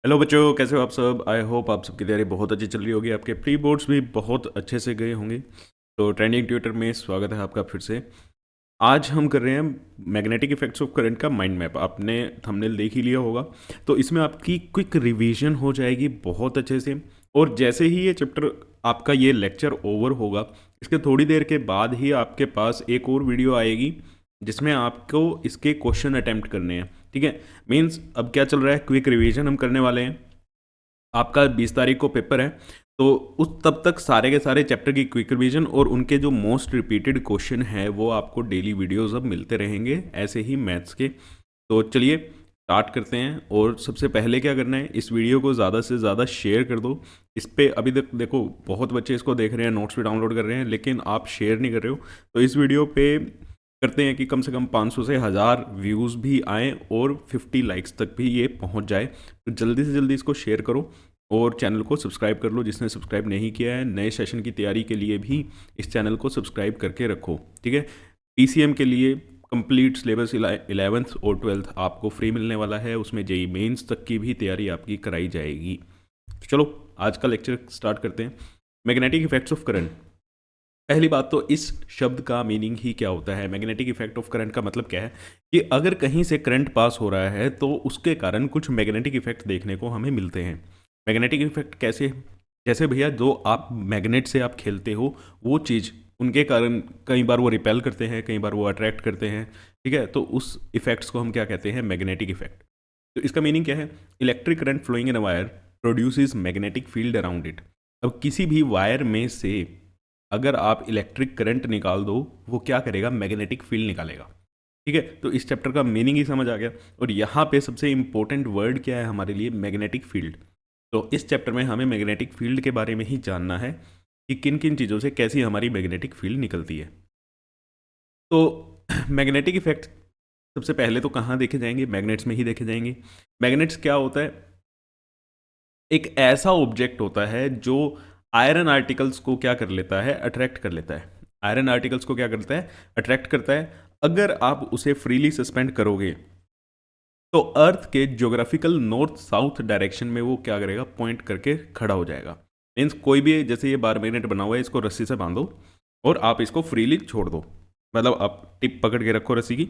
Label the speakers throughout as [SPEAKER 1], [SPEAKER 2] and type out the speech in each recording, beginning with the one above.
[SPEAKER 1] Hello बच्चों, कैसे हो आप सब। आई होप आप सबकी तैयारी बहुत अच्छी चल रही होगी, आपके प्री बोर्ड्स भी बहुत अच्छे से गए होंगे। तो ट्रेंडिंग ट्यूटर में स्वागत है आपका फिर से। आज हम कर रहे हैं मैग्नेटिक इफेक्ट्स ऑफ करंट का माइंड मैप। आपने थंबनेल देख ही लिया होगा। तो इसमें आपकी क्विक रिवीजन हो जाएगी बहुत अच्छे से। और जैसे ही ये चैप्टर आपका ये लेक्चर ओवर होगा, इसके थोड़ी देर के बाद ही आपके पास एक और वीडियो आएगी जिसमें आपको इसके क्वेश्चन अटेम्प्ट करने हैं। ठीक है, मीन्स अब क्या चल रहा है, क्विक रिवीजन हम करने वाले हैं। आपका 20 तारीख को पेपर है, तो उस तब तक सारे के सारे चैप्टर की क्विक रिवीजन और उनके जो मोस्ट रिपीटेड क्वेश्चन है वो आपको डेली वीडियोस अब मिलते रहेंगे, ऐसे ही मैथ्स के। तो चलिए स्टार्ट करते हैं। और सबसे पहले क्या करना है, इस वीडियो को ज़्यादा से ज़्यादा शेयर कर दो। इस पर अभी तक देखो बहुत बच्चे इसको देख रहे हैं, नोट्स भी डाउनलोड कर रहे हैं, लेकिन आप शेयर नहीं कर रहे हो। तो इस वीडियो पे करते हैं कि कम से कम 500 से 1000 व्यूज़ भी आएँ और 50 लाइक्स तक भी ये पहुंच जाए। तो जल्दी से जल्दी इसको शेयर करो और चैनल को सब्सक्राइब कर लो जिसने सब्सक्राइब नहीं किया है। नए सेशन की तैयारी के लिए भी इस चैनल को सब्सक्राइब करके रखो। ठीक है, पीसीएम के लिए कंप्लीट सिलेबस 11th और 12th आपको फ्री मिलने वाला है, उसमें जेई मेंस तक की भी तैयारी आपकी कराई जाएगी। तो चलो आज का लेक्चर स्टार्ट करते हैं। Magnetic effects of current. पहली बात तो इस शब्द का मीनिंग ही क्या होता है। मैग्नेटिक इफेक्ट ऑफ करंट का मतलब क्या है कि अगर कहीं से करंट पास हो रहा है तो उसके कारण कुछ मैग्नेटिक इफेक्ट देखने को हमें मिलते हैं। मैग्नेटिक इफेक्ट कैसे, जैसे भैया जो आप मैग्नेट से आप खेलते हो वो चीज़, उनके कारण कई बार वो रिपेल करते हैं, कई बार वो अट्रैक्ट करते हैं। ठीक है, तो उस इफेक्ट्स को हम क्या कहते हैं, मैग्नेटिक इफेक्ट। तो इसका मीनिंग क्या है, electric current flowing in a wire produces magnetic field around it. अब किसी भी वायर में से अगर आप इलेक्ट्रिक करंट निकाल दो, वो क्या करेगा, मैग्नेटिक फील्ड निकालेगा। ठीक है, तो इस चैप्टर का मीनिंग ही समझ आ गया। और यहाँ पे सबसे इंपॉर्टेंट वर्ड क्या है हमारे लिए, मैग्नेटिक फील्ड। तो इस चैप्टर में हमें मैग्नेटिक फील्ड के बारे में ही जानना है कि किन किन चीज़ों से कैसी हमारी मैग्नेटिक फील्ड निकलती है। तो मैग्नेटिक इफेक्ट सबसे पहले तो कहाँ देखे जाएंगे, मैग्नेट्स में ही देखे जाएंगे। मैग्नेट्स क्या होता है, एक ऐसा ऑब्जेक्ट होता है जो आयरन आर्टिकल्स को क्या कर लेता है, अट्रैक्ट कर लेता है। आयरन आर्टिकल्स को क्या करता है, अट्रैक्ट करता है। अगर आप उसे फ्रीली सस्पेंड करोगे तो अर्थ के ज्योग्राफिकल नॉर्थ साउथ डायरेक्शन में वो क्या करेगा, पॉइंट करके खड़ा हो जाएगा। मीन्स कोई भी, जैसे ये बार मैग्नेट बना हुआ है, इसको रस्सी से बांधो और आप इसको फ्रीली छोड़ दो, मतलब आप टिप पकड़ के रखो रस्सी की,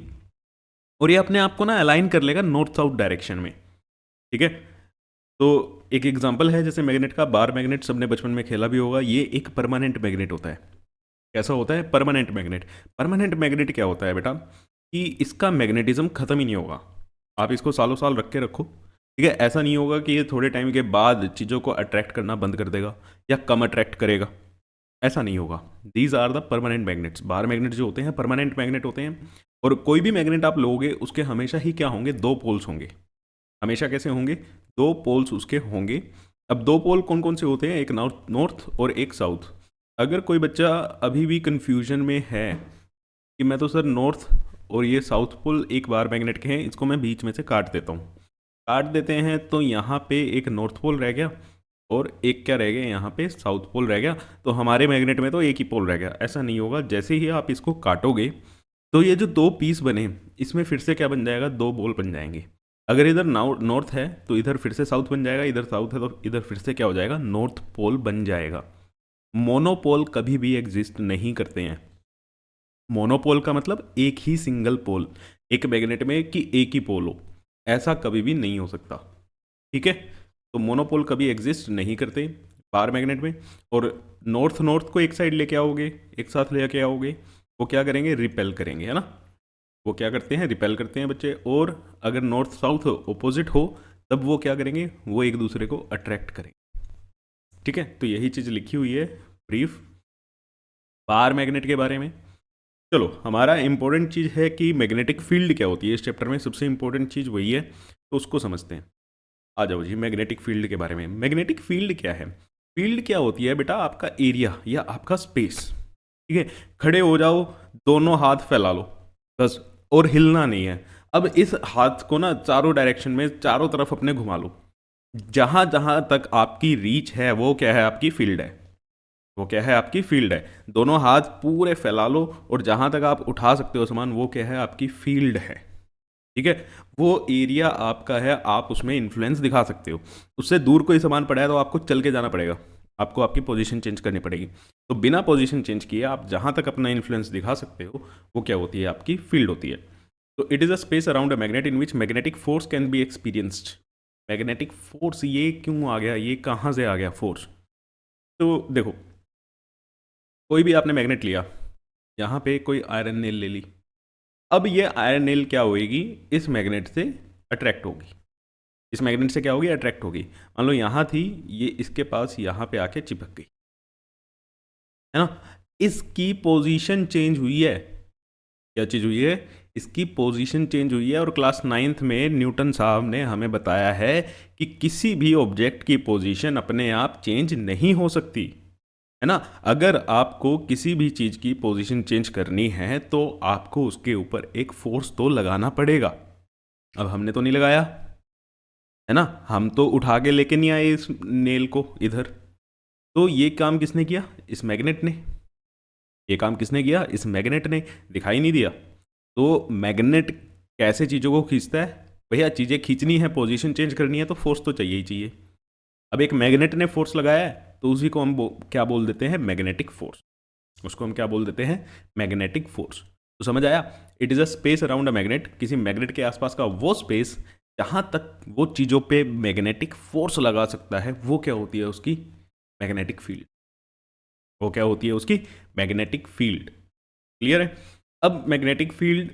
[SPEAKER 1] और ये अपने आप को ना अलाइन कर लेगा नॉर्थ साउथ डायरेक्शन में। ठीक है, तो एक एग्जांपल है जैसे मैग्नेट का, बार मैग्नेट सबने बचपन में खेला भी होगा। ये एक परमानेंट मैग्नेट होता है। कैसा होता है, परमानेंट मैग्नेट। परमानेंट मैग्नेट क्या होता है बेटा, कि इसका मैग्नेटिज्म खत्म ही नहीं होगा। आप इसको सालों साल रख के रखो, ठीक है, ऐसा नहीं होगा कि ये थोड़े टाइम के बाद चीज़ों को अट्रैक्ट करना बंद कर देगा या कम अट्रैक्ट करेगा, ऐसा नहीं होगा। These are the permanent magnets. Bar magnet जो होते हैं परमानेंट मैग्नेट होते हैं। और कोई भी मैग्नेट आप लोगे उसके हमेशा ही क्या होंगे, दो पोल्स होंगे। हमेशा कैसे होंगे, दो पोल्स उसके होंगे। अब दो पोल कौन कौन से होते हैं, एक नॉर्थ नॉर्थ और एक साउथ। अगर कोई बच्चा अभी भी कंफ्यूजन में है कि मैं तो सर नॉर्थ और ये साउथ पोल एक बार मैग्नेट के हैं, इसको मैं बीच में से काट देता हूँ, काट देते हैं तो यहाँ पे एक नॉर्थ पोल रह गया और एक क्या रह गया, यहाँ पे साउथ पोल रह गया। तो हमारे मैग्नेट में तो एक ही पोल रह गया, ऐसा नहीं होगा। जैसे ही आप इसको काटोगे तो ये जो दो पीस बने, इसमें फिर से क्या बन जाएगा, दो बोल बन जाएंगे। अगर इधर नॉर्थ है तो इधर फिर से साउथ बन जाएगा, इधर साउथ है तो इधर फिर से क्या हो जाएगा, नॉर्थ पोल बन जाएगा। मोनोपोल कभी भी एग्जिस्ट नहीं करते हैं। मोनोपोल का मतलब एक ही सिंगल पोल, एक मैग्नेट में कि एक ही पोल हो, ऐसा कभी भी नहीं हो सकता। ठीक है, तो मोनोपोल कभी एग्जिस्ट नहीं करते बार मैग्नेट में। और नॉर्थ नॉर्थ को एक साइड लेके आओगे, एक साथ लेके आओगे, वो क्या करेंगे, रिपेल करेंगे, है ना। वो क्या करते हैं, रिपेल करते हैं बच्चे। और अगर नॉर्थ साउथ ओपोजिट हो तब वो क्या करेंगे, वो एक दूसरे को अट्रैक्ट करेंगे। ठीक है, तो यही चीज़ लिखी हुई है ब्रीफ बार मैग्नेट के बारे में। चलो, हमारा इंपॉर्टेंट चीज़ है कि मैग्नेटिक फील्ड क्या होती है। इस चैप्टर में सबसे इंपॉर्टेंट चीज़ वही है, तो उसको समझते हैं। आ जाओ जी मैग्नेटिक फील्ड के बारे में। मैग्नेटिक फील्ड क्या है, फील्ड क्या होती है बेटा, आपका एरिया या आपका स्पेस। ठीक है, खड़े हो जाओ, दोनों हाथ फैला लो बस, और हिलना नहीं है। अब इस हाथ को ना चारों डायरेक्शन में, चारों तरफ अपने घुमा लो। जहां जहां तक आपकी रीच है वो क्या है, आपकी फील्ड है। वो क्या है, आपकी फील्ड है। दोनों हाथ पूरे फैला लो और जहां तक आप उठा सकते हो सामान, वो क्या है, आपकी फील्ड है। ठीक है, वो एरिया आपका है, आप उसमें इन्फ्लुएंस दिखा सकते हो। उससे दूर कोई सामान पड़ा है तो आपको चल के जाना पड़ेगा, आपको आपकी पोजीशन चेंज करनी पड़ेगी। तो बिना पोजीशन चेंज किए आप जहाँ तक अपना इन्फ्लुएंस दिखा सकते हो वो क्या होती है, आपकी फील्ड होती है। तो it is a space around a magnet in which magnetic force can be experienced. Magnetic force ये क्यों आ गया, ये कहाँ से आ गया फोर्स? तो देखो, कोई भी आपने मैग्नेट लिया, यहाँ पे कोई आयरन नेल ले ली, अब ये आयरन नेल क्या होगी, इस मैग्नेट से अट्रैक्ट होगी। इस मैग्नेट से क्या होगी, अट्रैक्ट होगी। मान लो यहाँ थी, ये इसके पास यहाँ पे आके चिपक गई, है ना। इसकी पोजीशन चेंज हुई है। क्या चीज़ हुई है? इसकी पोजीशन चेंज हुई है। और क्लास 9th में न्यूटन साहब ने हमें बताया है कि किसी भी ऑब्जेक्ट की पोजीशन अपने आप चेंज नहीं हो सकती, है ना। अगर आपको किसी भी चीज़ की पोजीशन चेंज करनी है तो आपको उसके ऊपर एक फोर्स तो लगाना पड़ेगा। अब हमने तो नहीं लगाया, है ना, हम तो उठा के लेके नहीं आए इस नेल को इधर। तो ये काम किसने किया? इस मैग्नेट ने। ये काम किसने किया? इस मैग्नेट ने। दिखाई नहीं दिया? तो मैग्नेट कैसे चीज़ों को खींचता है? भैया चीज़ें खींचनी है, पोजीशन चेंज करनी है तो फोर्स तो चाहिए ही चाहिए। अब एक मैग्नेट ने फोर्स लगाया है तो उसी को हम क्या बोल देते हैं? Magnetic force. उसको हम क्या बोल देते हैं? Magnetic force. तो समझ आया? It is a space around a magnet, किसी मैग्नेट के आसपास का वो स्पेस जहाँ तक वो चीज़ों पे मैग्नेटिक फोर्स लगा सकता है, वो क्या होती है? उसकी मैग्नेटिक फील्ड। वो क्या होती है? उसकी मैग्नेटिक फील्ड। क्लियर है? अब मैग्नेटिक फील्ड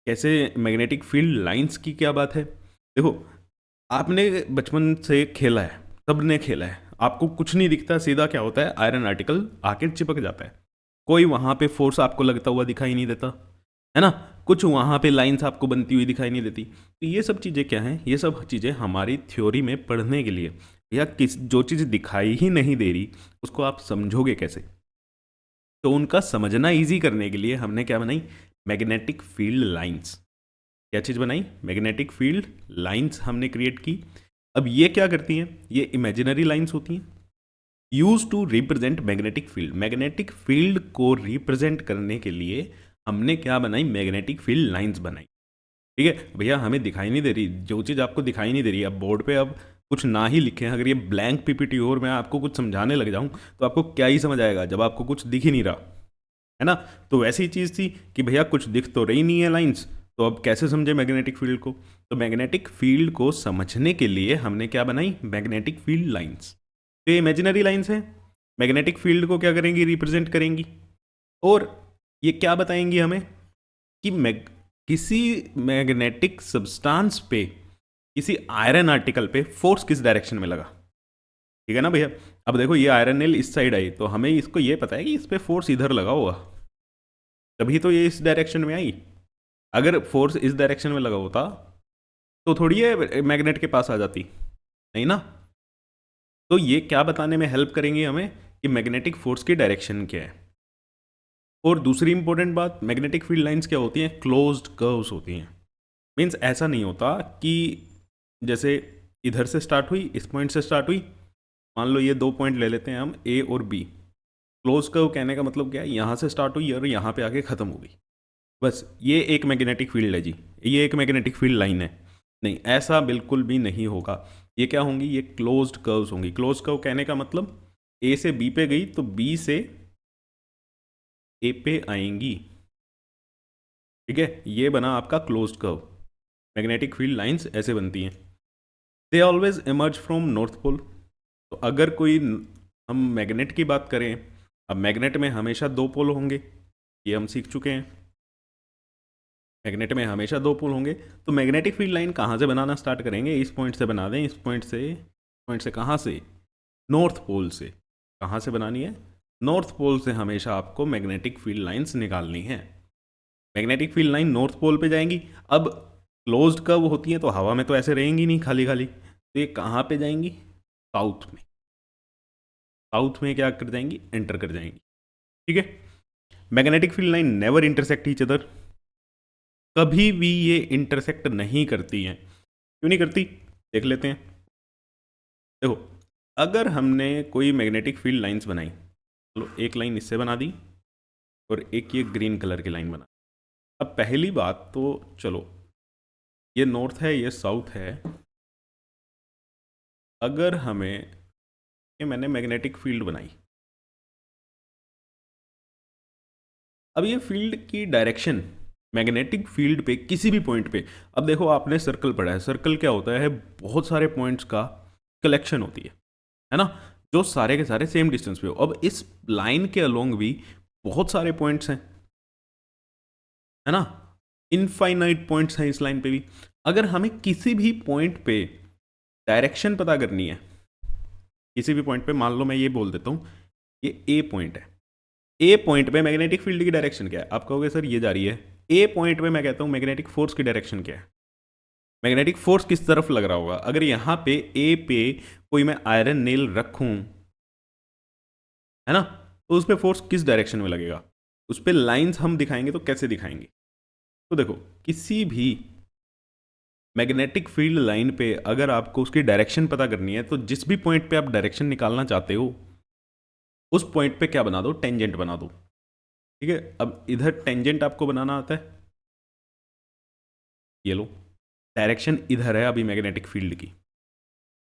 [SPEAKER 1] कैसे, मैग्नेटिक फील्ड लाइंस की क्या बात है? देखो, आपने बचपन से खेला है, सबने खेला है, आपको कुछ नहीं दिखता, सीधा क्या होता है? आयरन आर्टिकल आके चिपक जाता है। कोई वहां पे फोर्स आपको लगता हुआ दिखाई नहीं देता, है ना। कुछ वहां पे लाइंस आपको बनती हुई दिखाई नहीं देती। तो ये सब चीज़ें क्या हैं? ये सब चीज़ें हमारी थ्योरी में पढ़ने के लिए, या किस जो चीज़ दिखाई ही नहीं दे रही उसको आप समझोगे कैसे? तो उनका समझना इजी करने के लिए हमने क्या बनाई? Magnetic field lines. क्या चीज़ बनाई? मैग्नेटिक फील्ड लाइंस हमने क्रिएट की। अब ये क्या करती हैं? ये इमेजिनरी लाइंस होती हैं, use to represent magnetic field. Magnetic field को रिप्रेजेंट करने के लिए हमने क्या बनाई? मैग्नेटिक फील्ड लाइंस बनाई। ठीक है भैया, हमें दिखाई नहीं दे रही जो चीज़ आपको दिखाई नहीं दे रही, अब बोर्ड पे अब कुछ ना ही लिखे हैं, अगर ये ब्लैंक पीपीटी और मैं आपको कुछ समझाने लग जाऊं तो आपको क्या ही समझ आएगा जब आपको कुछ दिख ही नहीं रहा, है ना। तो वैसी ही चीज़ थी कि भैया कुछ दिख तो रही नहीं है लाइंस, तो अब कैसे समझे मैग्नेटिक फील्ड को? तो मैग्नेटिक फील्ड को समझने के लिए हमने क्या बनाई? Magnetic field lines. तो ये इमेजिनरी लाइंस है, मैग्नेटिक फील्ड को क्या करेंगी? रिप्रेजेंट करेंगी। और ये क्या बताएंगी हमें कि किसी मैग्नेटिक सब्सटेंस पे, किसी आयरन आर्टिकल पे फोर्स किस डायरेक्शन में लगा। ठीक है ना भैया। अब देखो, ये आयरन नेल इस साइड आई तो हमें इसको ये पता है कि इस पे फोर्स इधर लगा होगा, तभी तो ये इस डायरेक्शन में आई। अगर फोर्स इस डायरेक्शन में लगा होता तो थोड़ी ये मैग्नेट के पास आ जाती, नहीं ना। तो ये क्या बताने में हेल्प करेंगे हमें कि मैग्नेटिक फोर्स की डायरेक्शन क्या है। और दूसरी इंपॉर्टेंट बात, मैग्नेटिक फील्ड लाइंस क्या होती हैं? क्लोज्ड कर्व्स होती हैं। मीन्स ऐसा नहीं होता कि जैसे इधर से स्टार्ट हुई, इस पॉइंट से स्टार्ट हुई, मान लो ये दो पॉइंट ले लेते हैं हम, ए और बी। क्लोज कर्व कहने का मतलब क्या है? यहाँ से स्टार्ट हुई और यहाँ पे आके ख़त्म हो गई, बस ये एक मैग्नेटिक फील्ड है जी, ये एक मैग्नेटिक फील्ड लाइन है। नहीं, ऐसा बिल्कुल भी नहीं होगा। ये क्या होंगी? ये क्लोज्ड कर्व्स होंगी। क्लोज कर्व कहने का मतलब ए से बी पे गई तो बी से ए पे आएंगी। ठीक है, ये बना आपका closed curve. Magnetic field lines ऐसे बनती हैं। They always emerge from north pole. तो अगर कोई, हम मैग्नेट की बात करें, अब मैग्नेट में हमेशा दो पोल होंगे, ये हम सीख चुके हैं। मैग्नेट में हमेशा दो पोल होंगे। तो मैग्नेटिक फील्ड लाइन कहाँ से बनाना स्टार्ट करेंगे? इस पॉइंट से बना दें, इस पॉइंट से कहाँ से? नॉर्थ पोल से। कहाँ से बनानी है? नॉर्थ पोल से हमेशा आपको मैग्नेटिक फील्ड लाइंस निकालनी है। Magnetic field line north pole पे जाएंगी। अब क्लोज्ड कब होती हैं तो हवा में तो ऐसे रहेंगी नहीं खाली खाली, तो ये कहाँ पे जाएंगी? साउथ में। साउथ में क्या कर जाएंगी? एंटर कर जाएंगी। ठीक है। Magnetic field line never intersect each other. कभी भी ये इंटरसेक्ट नहीं करती हैं। क्यों नहीं करती? देख लेते हैं। देखो, अगर हमने कोई मैग्नेटिक फील्ड लाइंस बनाई, चलो एक लाइन इससे बना दी और एक ये ग्रीन कलर की लाइन बना। अब पहली बात तो चलो, ये नॉर्थ है, ये साउथ है। अगर हमें ये मैंने मैग्नेटिक फील्ड बनाई, अब ये फील्ड की डायरेक्शन मैग्नेटिक फील्ड पे किसी भी पॉइंट पे, अब देखो आपने सर्कल पढ़ा है, सर्कल क्या होता है, बहुत सारे पॉइंट्स का कलेक्शन होती है ना, जो सारे के सारे सेम डिस्टेंस पे हो। अब इस लाइन के अलोंग भी बहुत सारे पॉइंट्स हैं, है ना, इनफाइनाइट पॉइंट्स हैं इस लाइन पे भी। अगर हमें किसी भी पॉइंट पे डायरेक्शन पता करनी है, किसी भी पॉइंट पे, मान लो मैं ये बोल देता हूँ ये ए पॉइंट है, ए पॉइंट पे मैग्नेटिक फील्ड की डायरेक्शन क्या है, आप कहोगे सर ये जा रही है। ए पॉइंट पे मैं कहता हूँ मैग्नेटिक फोर्स की डायरेक्शन क्या है, मैग्नेटिक फोर्स किस तरफ लग रहा होगा। अगर यहाँ पे ए पे कोई मैं आयरन नेल रखूँ, है ना, तो उस पर फोर्स किस डायरेक्शन में लगेगा, उस पर लाइन्स हम दिखाएंगे तो कैसे दिखाएंगे। तो देखो किसी भी मैग्नेटिक फील्ड लाइन पे अगर आपको उसकी डायरेक्शन पता करनी है, तो जिस भी पॉइंट पे आप डायरेक्शन निकालना चाहते हो उस पॉइंट पे क्या बना दो, टेंजेंट बना दो। ठीक है, अब इधर टेंजेंट आपको बनाना आता है, ये लो, डायरेक्शन इधर है अभी मैग्नेटिक फील्ड की,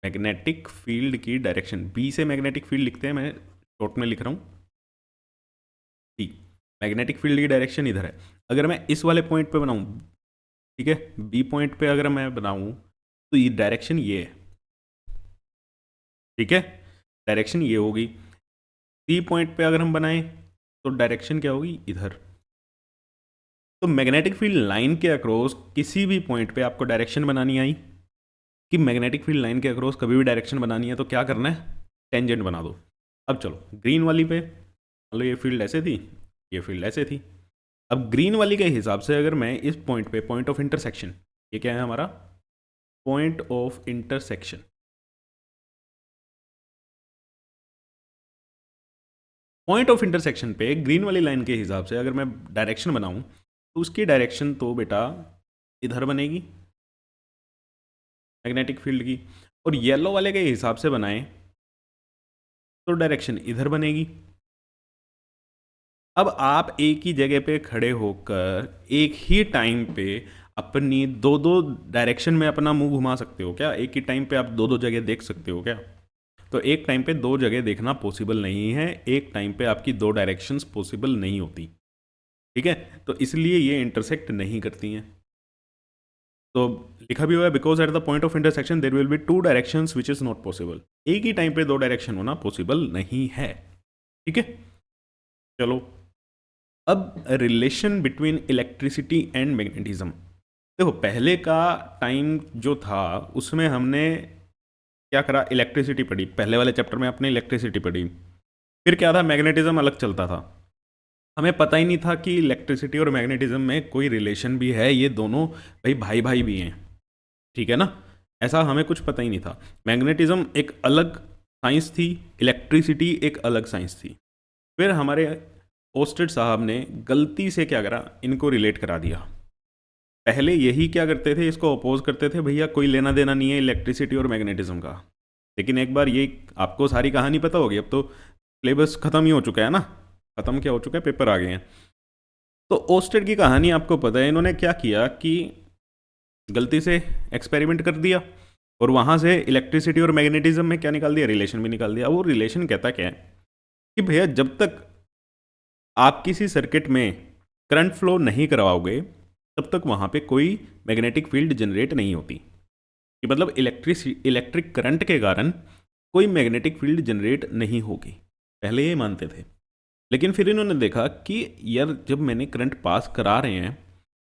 [SPEAKER 1] मैग्नेटिक फील्ड की डायरेक्शन बी से मैग्नेटिक फील्ड लिखते हैं, मैं शॉर्ट में लिख रहा हूँ डी। मैग्नेटिक फील्ड की डायरेक्शन इधर है। अगर मैं इस वाले पॉइंट पे बनाऊँ, ठीक है, बी पॉइंट पे अगर मैं बनाऊँ तो ये डायरेक्शन ये है, ठीक है, डायरेक्शन ये होगी। सी पॉइंट पे अगर हम बनाएं तो डायरेक्शन क्या होगी, इधर। तो मैग्नेटिक फील्ड लाइन के अक्रॉस किसी भी पॉइंट पे आपको डायरेक्शन बनानी आई, कि मैग्नेटिक फील्ड लाइन के अक्रॉस कभी भी डायरेक्शन बनानी है तो क्या करना है, टेंजेंट बना दो। अब चलो ग्रीन वाली पे, मतलब ये फील्ड ऐसे थी, ये फील्ड ऐसे थी। अब ग्रीन वाली के हिसाब से अगर मैं इस पॉइंट पे, पॉइंट ऑफ इंटरसेक्शन, ये क्या है हमारा point of intersection, point of intersection पे ग्रीन वाली लाइन के हिसाब से अगर मैं डायरेक्शन बनाऊं तो उसकी डायरेक्शन तो बेटा इधर बनेगी मैग्नेटिक फील्ड की, और येलो वाले के हिसाब से बनाएं तो डायरेक्शन इधर बनेगी। अब आप एक ही जगह पे खड़े होकर एक ही टाइम पे अपनी दो दो डायरेक्शन में अपना मुंह घुमा सकते हो क्या, एक ही टाइम पे आप दो दो जगह देख सकते हो क्या। तो एक टाइम पे दो जगह देखना पॉसिबल नहीं है, एक टाइम पे आपकी दो डायरेक्शंस पॉसिबल नहीं होती, ठीक है, तो इसलिए ये इंटरसेक्ट नहीं करती हैं। तो लिखा भी हुआ है, because at the point of intersection there will be two directions which is not possible, एक ही टाइम पे दो डायरेक्शन होना पॉसिबल नहीं है, ठीक है। चलो अब relation between electricity and magnetism, देखो पहले का टाइम जो था उसमें हमने क्या करा, इलेक्ट्रिसिटी पढ़ी, पहले वाले चैप्टर में आपने इलेक्ट्रिसिटी पढ़ी, फिर क्या था, मैग्नेटिज्म अलग चलता था। हमें पता ही नहीं था कि इलेक्ट्रिसिटी और मैग्नेटिज्म में कोई रिलेशन भी है, ये दोनों भाई भाई भाई भी हैं, ठीक है ना, ऐसा हमें कुछ पता ही नहीं था। मैग्नेटिज्म एक अलग साइंस थी, इलेक्ट्रिसिटी एक अलग साइंस थी। फिर हमारे ओस्टेड साहब ने गलती से क्या करा, इनको रिलेट करा दिया। पहले यही क्या करते थे, इसको अपोज करते थे, भैया कोई लेना देना नहीं है इलेक्ट्रिसिटी और मैग्नेटिज्म का। लेकिन एक बार ये आपको सारी कहानी पता होगी, अब तो सिलेबस ख़त्म ही हो चुका है ना, ख़त्म क्या हो चुका है, पेपर आ गए हैं। तो ओस्टेड की कहानी आपको पता है, इन्होंने क्या किया कि गलती से एक्सपेरिमेंट कर दिया और वहाँ से इलेक्ट्रिसिटी और मैग्नेटिज्म में क्या निकाल दिया, रिलेशन भी निकाल दिया। वो रिलेशन कहता क्या है कि भैया जब तक आप किसी सर्किट में करंट फ्लो नहीं करवाओगे तब तक वहाँ पे कोई मैग्नेटिक फील्ड जनरेट नहीं होती, कि मतलब इलेक्ट्रिक करंट के कारण कोई मैग्नेटिक फील्ड जनरेट नहीं होगी, पहले ये मानते थे। लेकिन फिर इन्होंने देखा कि यार जब मैंने करंट पास करा रहे हैं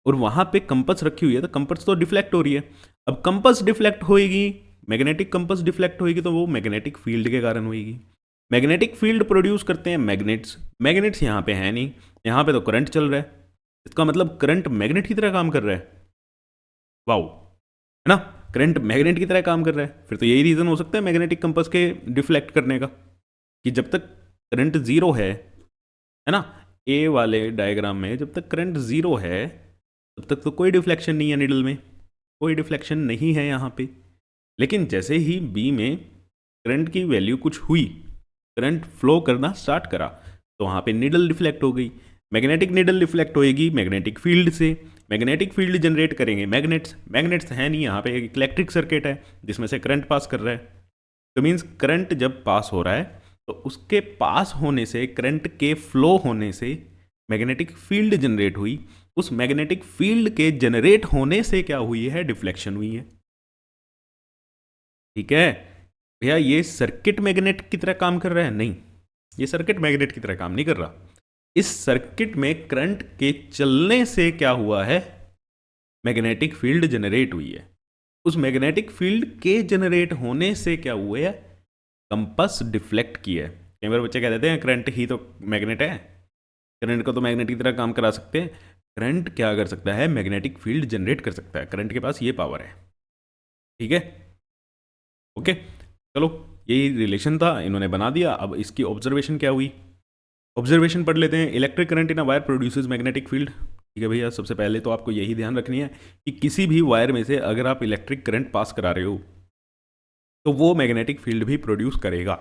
[SPEAKER 1] और वहाँ पे कंपस रखी हुई है तो कंपस तो डिफ्लेक्ट हो रही है। अब कंपस डिफ्लेक्ट होएगी, मैग्नेटिक कंपस डिफ्लेक्ट होएगी तो वो मैग्नेटिक फील्ड के कारण होएगी। मैग्नेटिक फील्ड प्रोड्यूस करते हैं मैग्नेट्स, मैग्नेट्स यहाँ पे है नहीं, यहाँ पे तो करंट चल रहा है, इसका मतलब करंट मैग्नेट की तरह काम कर रहा है। वाओ, है ना, करंट मैग्नेट की तरह काम कर रहा है। फिर तो यही रीज़न हो सकता है मैग्नेटिक कंपस के डिफ्लेक्ट करने का, कि जब तक करंट ज़ीरो है ना, ए वाले डायग्राम में जब तक करंट ज़ीरो है तब तक तो कोई डिफ्लेक्शन नहीं है, निडल में कोई डिफ्लेक्शन नहीं है यहाँ पे। लेकिन जैसे ही बी में करंट की वैल्यू कुछ हुई, करंट फ्लो करना स्टार्ट करा, तो वहाँ पे निडल डिफ्लेक्ट हो गई। मैग्नेटिक निडल डिफ्लेक्ट होएगी मैग्नेटिक फील्ड से, मैग्नेटिक फील्ड जनरेट करेंगे। मैग्नेट्स है नहीं, यहाँ पे एक इलेक्ट्रिक सर्किट है जिसमें से करंट पास कर रहा है। तो मीन्स करंट जब पास हो रहा है तो उसके पास होने से, करंट के फ्लो होने से मैग्नेटिक फील्ड जनरेट हुई। उस मैग्नेटिक फील्ड के जनरेट होने से क्या हुई है, डिफ्लेक्शन हुई है। ठीक है भैया, ये सर्किट मैग्नेट की तरह काम कर रहा है? नहीं, ये सर्किट मैग्नेट की तरह काम नहीं कर रहा। इस सर्किट में करंट के चलने से क्या हुआ है, मैग्नेटिक फील्ड जनरेट हुई है। उस मैग्नेटिक फील्ड के जनरेट होने से क्या हुआ है, कंपास डिफ्लेक्ट किया है। कई बार बच्चे कह देते हैं करंट ही तो मैग्नेट है, करंट को तो मैग्नेट की तरह काम करा सकते हैं। करंट क्या कर सकता है, मैग्नेटिक फील्ड जनरेट कर सकता है। करंट के पास ये पावर है। ठीक है, ओके, चलो यही रिलेशन था, इन्होंने बना दिया। अब इसकी ऑब्जर्वेशन क्या हुई, ऑब्जर्वेशन पढ़ लेते हैं। Electric current in a wire produces magnetic field. ठीक है भैया, सबसे पहले तो आपको यही ध्यान रखनी है कि किसी भी वायर में से अगर आप इलेक्ट्रिक करंट पास करा रहे हो तो वो मैग्नेटिक फील्ड भी प्रोड्यूस करेगा।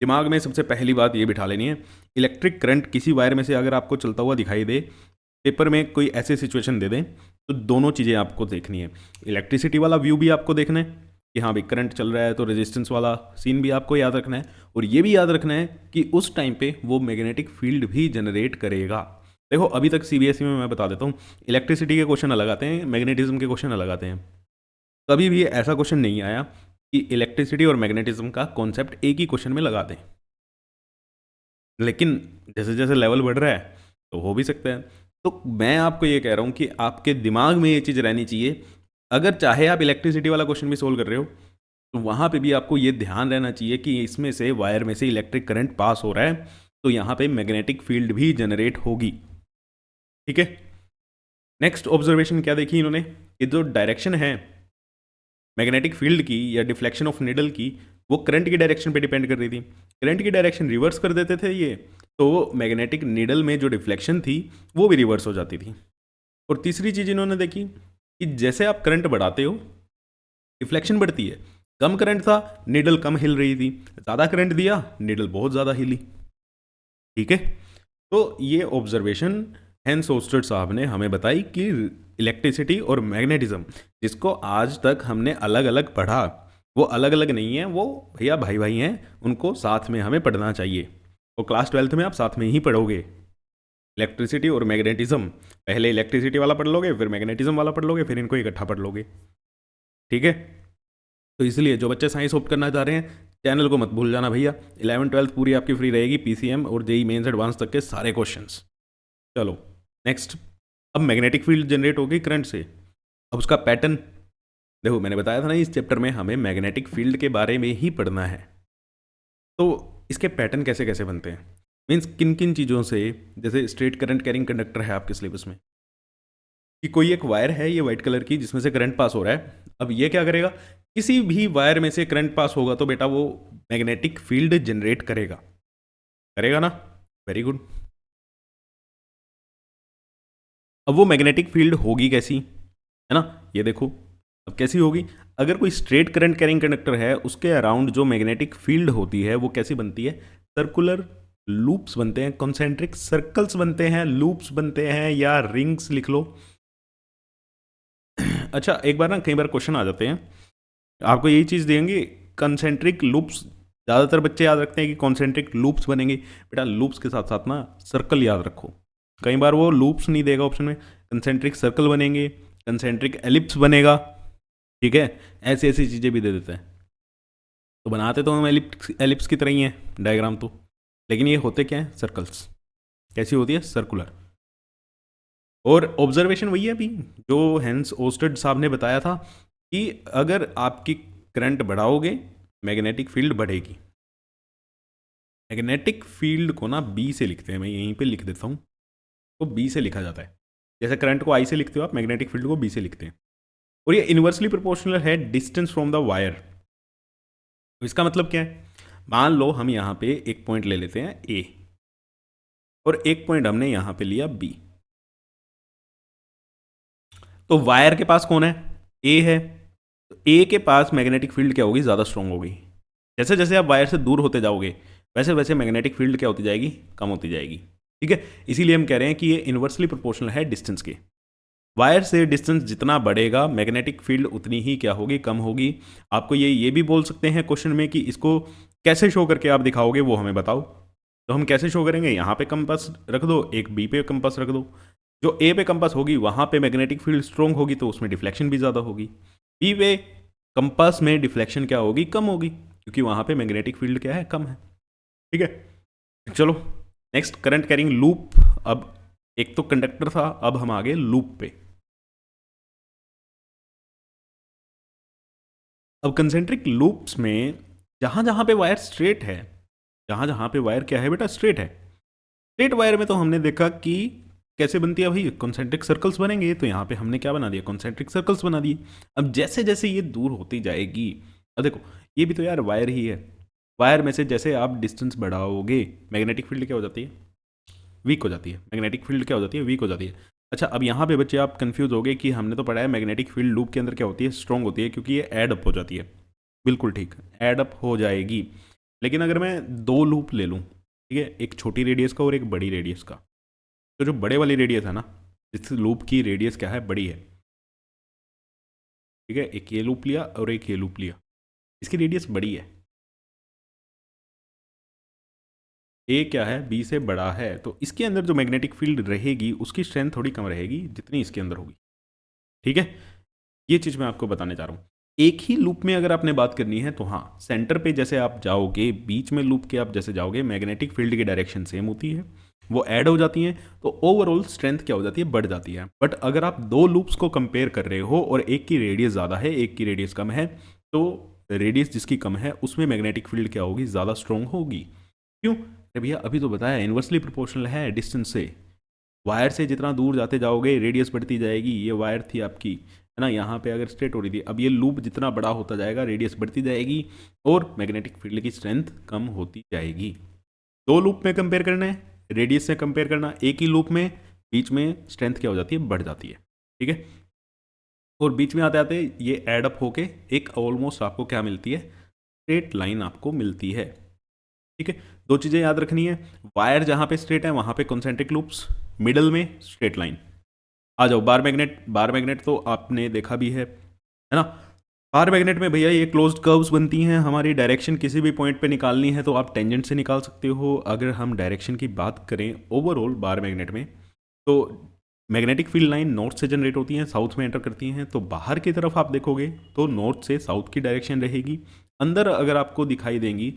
[SPEAKER 1] दिमाग में सबसे पहली बात ये बिठा लेनी है, इलेक्ट्रिक करंट किसी वायर में से अगर आपको चलता हुआ दिखाई दे, पेपर में कोई ऐसे सिचुएशन दे दें, तो दोनों चीज़ें आपको देखनी है। इलेक्ट्रिसिटी वाला व्यू भी आपको देखना है कि हाँ भाई करंट चल रहा है, तो रेजिस्टेंस वाला सीन भी आपको याद रखना है। और ये भी याद रखना है कि उस टाइम पे वो मैग्नेटिक फील्ड भी जनरेट करेगा। देखो अभी तक सीबीएसई में मैं बता देता हूँ, इलेक्ट्रिसिटी के क्वेश्चन अलग आते हैं, मैग्नेटिज्म के क्वेश्चन अलग आते हैं। कभी भी ऐसा क्वेश्चन नहीं आया कि इलेक्ट्रिसिटी और मैग्नेटिज्म का कॉन्सेप्ट एक ही क्वेश्चन में लगा दें। लेकिन जैसे जैसे लेवल बढ़ रहा है तो हो भी सकता है। तो मैं आपको ये कह रहा हूँ कि आपके दिमाग में ये चीज़ रहनी चाहिए, अगर चाहे आप इलेक्ट्रिसिटी वाला क्वेश्चन भी सोल्व कर रहे हो तो वहाँ पे भी आपको ये ध्यान रहना चाहिए कि इसमें से वायर में से इलेक्ट्रिक करंट पास हो रहा है, तो यहाँ पे मैग्नेटिक फील्ड भी जनरेट होगी। ठीक है, नेक्स्ट ऑब्जर्वेशन क्या देखी इन्होंने, कि जो डायरेक्शन है मैग्नेटिक फील्ड की या डिफ्लेक्शन ऑफ निडल की, वो करंट की डायरेक्शन पे डिपेंड कर रही थी। करंट की डायरेक्शन रिवर्स कर देते थे ये, तो मैग्नेटिक निडल में जो डिफ्लेक्शन थी वो भी रिवर्स हो जाती थी। और तीसरी चीज़ इन्होंने देखी कि जैसे आप करंट बढ़ाते हो डिफ्लेक्शन बढ़ती है। कम करंट था, निडल कम हिल रही थी, ज़्यादा करंट दिया, निडल बहुत ज़्यादा हिली। ठीक है, तो ये ऑब्जर्वेशन हेंस ओस्टर्ड साहब ने हमें बताई कि इलेक्ट्रिसिटी और मैग्नेटिज्म, जिसको आज तक हमने अलग अलग पढ़ा, वो अलग अलग नहीं है, वो भैया भाई भाई हैं, उनको साथ में हमें पढ़ना चाहिए। तो क्लास 12th में आप साथ में ही पढ़ोगे इलेक्ट्रिसिटी और मैग्नेटिज्म। पहले इलेक्ट्रिसिटी वाला पढ़ लोगे, फिर मैग्नेटिज्म वाला पढ़ लोगे, फिर इनको इकट्ठा पढ़ लोगे। ठीक है, तो इसलिए जो बच्चे साइंस ऑप्ट करना चाह रहे हैं, चैनल को मत भूल जाना भैया। 11th 12th पूरी आपकी फ्री रहेगी, पीसीएम और जेई मेंस एडवांस तक के सारे क्वेश्चंस। चलो नेक्स्ट, अब मैग्नेटिक फील्ड जनरेट हो गई करंट से। अब उसका पैटर्न देखो, मैंने बताया था ना इस चैप्टर में हमें मैग्नेटिक फील्ड के बारे में ही पढ़ना है। तो इसके पैटर्न कैसे कैसे बनते हैं, मीन्स किन किन चीज़ों से, जैसे स्ट्रेट करंट कैरिंग कंडक्टर है आपके सिलेबस में, कि कोई एक वायर है ये वाइट कलर की जिसमें से करंट पास हो रहा है। अब ये क्या करेगा, किसी भी वायर में से करंट पास होगा तो बेटा वो मैग्नेटिक फील्ड जनरेट करेगा, करेगा ना, वेरी गुड। अब वो मैग्नेटिक फील्ड होगी कैसी, है ना, ये देखो अब कैसी होगी। अगर कोई स्ट्रेट करंट कैरिंग कंडक्टर है, उसके अराउंड जो मैग्नेटिक फील्ड होती है वो कैसी बनती है, सर्कुलर लूप्स बनते हैं, कॉन्सेंट्रिक सर्कल्स बनते हैं, लूप्स बनते हैं, या रिंग्स लिख लो। अच्छा, एक बार ना कई बार क्वेश्चन आ जाते हैं, आपको यही चीज़ देंगे कंसेंट्रिक लूप्स। ज़्यादातर बच्चे याद रखते हैं कि कॉन्सेंट्रिक लूप्स बनेंगे, बेटा लूप्स के साथ साथ ना सर्कल याद रखो। कई बार वो लूप्स नहीं देगा ऑप्शन में, कंसेंट्रिक सर्कल बनेंगे, कंसेंट्रिक एलिप्स बनेगा। ठीक है, ऐसी ऐसी चीज़ें भी दे देते हैं। तो बनाते तो हम एलिप्स की तरह ही हैं डायग्राम तो, लेकिन ये होते क्या हैं, सर्कल्स। कैसी होती है, सर्कुलर। और ऑब्जर्वेशन वही है अभी जो हेंस ओस्टर्ड साहब ने बताया था कि अगर आपकी करंट बढ़ाओगे मैग्नेटिक फील्ड बढ़ेगी। मैग्नेटिक फील्ड को ना बी से लिखते हैं, मैं यहीं पे लिख देता हूँ, तो बी से लिखा जाता है। जैसे करंट को आई से लिखते हो आप, मैग्नेटिक फील्ड को बी से लिखते हैं। और ये इन्वर्सली प्रोपोर्शनल है डिस्टेंस फ्रॉम द वायर। तो इसका मतलब क्या है, मान लो हम यहाँ पे एक पॉइंट ले लेते हैं ए, और एक पॉइंट हमने यहाँ पे लिया बी। तो वायर के पास कौन है, ए है, तो ए के पास मैग्नेटिक फील्ड क्या होगी, ज़्यादा स्ट्रांग होगी। जैसे जैसे आप वायर से दूर होते जाओगे वैसे वैसे मैग्नेटिक फील्ड क्या होती जाएगी, कम होती जाएगी। ठीक है, इसीलिए हम कह रहे हैं कि ये इन्वर्सली प्रोपोर्शनल है डिस्टेंस के। वायर से डिस्टेंस जितना बढ़ेगा मैग्नेटिक फील्ड उतनी ही क्या होगी, कम होगी। आपको ये भी बोल सकते हैं क्वेश्चन में कि इसको कैसे शो करके आप दिखाओगे वो हमें बताओ। तो हम कैसे शो करेंगे, यहाँ पे कंपास रख दो, एक बी पे कंपास रख दो। जो ए पे कंपास होगी वहाँ पे मैग्नेटिक फील्ड स्ट्रोंग होगी तो उसमें डिफ्लेक्शन भी ज़्यादा होगी। बी पे कंपास में डिफ्लेक्शन क्या होगी, कम होगी, क्योंकि वहाँ पे मैग्नेटिक फील्ड क्या है, कम है। ठीक है, चलो नेक्स्ट, करंट कैरिंग लूप। अब एक तो कंडक्टर था, अब हम आगे लूप पे। अब कंसेंट्रिक लूप्स में जहां जहां पे वायर स्ट्रेट है, जहां जहां पे वायर क्या है बेटा, स्ट्रेट है, स्ट्रेट वायर में तो हमने देखा कि कैसे बनती है भाई, कॉन्सेंट्रिक सर्कल्स बनेंगे। तो यहाँ पे हमने क्या बना दिया, कॉन्सेंट्रिक सर्कल्स बना दिए। अब जैसे जैसे ये दूर होती जाएगी, अब देखो ये भी तो यार वायर ही है, वायर में से जैसे आप डिस्टेंस बढ़ाओगे मैग्नेटिक फील्ड क्या हो जाती है, वीक हो जाती है। मैग्नेटिक फील्ड क्या हो जाती है, वीक हो जाती है। अच्छा, अब यहाँ पे बच्चे आप कंफ्यूज हो गए कि हमने तो पढ़ा है मैग्नेटिक फील्ड लूप के अंदर क्या होती है, स्ट्रॉन्ग होती है, क्योंकि ये एड अप हो जाती है। बिल्कुल ठीक, एड अप हो जाएगी। लेकिन अगर मैं दो लूप ले लूँ, ठीक है, एक छोटी रेडियस का और एक बड़ी रेडियस का, तो जो बड़े वाली रेडियस है ना, इस लूप की रेडियस क्या है, बड़ी है, ठीक है, एक ये लूप लिया और एक ये लूप लिया, इसकी रेडियस बड़ी है, ए क्या है, बी से बड़ा है, तो इसके अंदर जो मैग्नेटिक फील्ड रहेगी उसकी स्ट्रेंथ थोड़ी कम रहेगी जितनी इसके अंदर होगी। ठीक है, ये चीज़ मैं आपको बताने जा रहा हूँ। एक ही लूप में अगर आपने बात करनी है तो हाँ, सेंटर पे जैसे आप जाओगे, बीच में लूप के आप जैसे जाओगे, मैग्नेटिक फील्ड की डायरेक्शन सेम होती है, वो ऐड हो जाती हैं, तो ओवरऑल स्ट्रेंथ क्या हो जाती है, बढ़ जाती है। बट अगर आप दो लूप्स को कंपेयर कर रहे हो और एक की रेडियस ज़्यादा है एक की रेडियस कम है, तो रेडियस जिसकी कम है उसमें मैग्नेटिक फील्ड क्या होगी, ज़्यादा स्ट्रॉन्ग होगी। क्यों, अरे भैया अभी तो बताया इन्वर्सली प्रोपोर्शनल है डिस्टेंस से। वायर से जितना दूर जाते जाओगे रेडियस बढ़ती जाएगी। ये वायर थी आपकी, है ना, यहाँ पे अगर स्ट्रेट हो रही थी, अब ये लूप जितना बड़ा होता जाएगा रेडियस बढ़ती जाएगी और मैग्नेटिक फील्ड की स्ट्रेंथ कम होती जाएगी। दो लूप में कंपेयर करना है, रेडियस से कंपेयर करना, एक ही लूप में बीच में स्ट्रेंथ क्या हो जाती है, बढ़ जाती है। ठीक है, और बीच में आते आते ये एड अप होके एक ऑलमोस्ट आपको क्या मिलती है, स्ट्रेट लाइन आपको मिलती है। ठीक है, दो चीज़ें याद रखनी है, वायर जहाँ पे स्ट्रेट है वहाँ पे कॉन्सेंट्रिक लूप्स, मिडल में स्ट्रेट लाइन। आ जाओ बार मैग्नेट, बार मैग्नेट तो आपने देखा भी है ना। बार मैग्नेट में भैया ये क्लोज्ड कर्व्स बनती हैं, हमारी डायरेक्शन किसी भी पॉइंट पे निकालनी है तो आप टेंजेंट से निकाल सकते हो। अगर हम डायरेक्शन की बात करें ओवरऑल बार मैग्नेट में, तो मैग्नेटिक फील्ड लाइन नॉर्थ से जनरेट होती हैं, साउथ में एंटर करती हैं, तो बाहर की तरफ आप देखोगे तो नॉर्थ से साउथ की डायरेक्शन रहेगी। अंदर अगर आपको दिखाई देंगी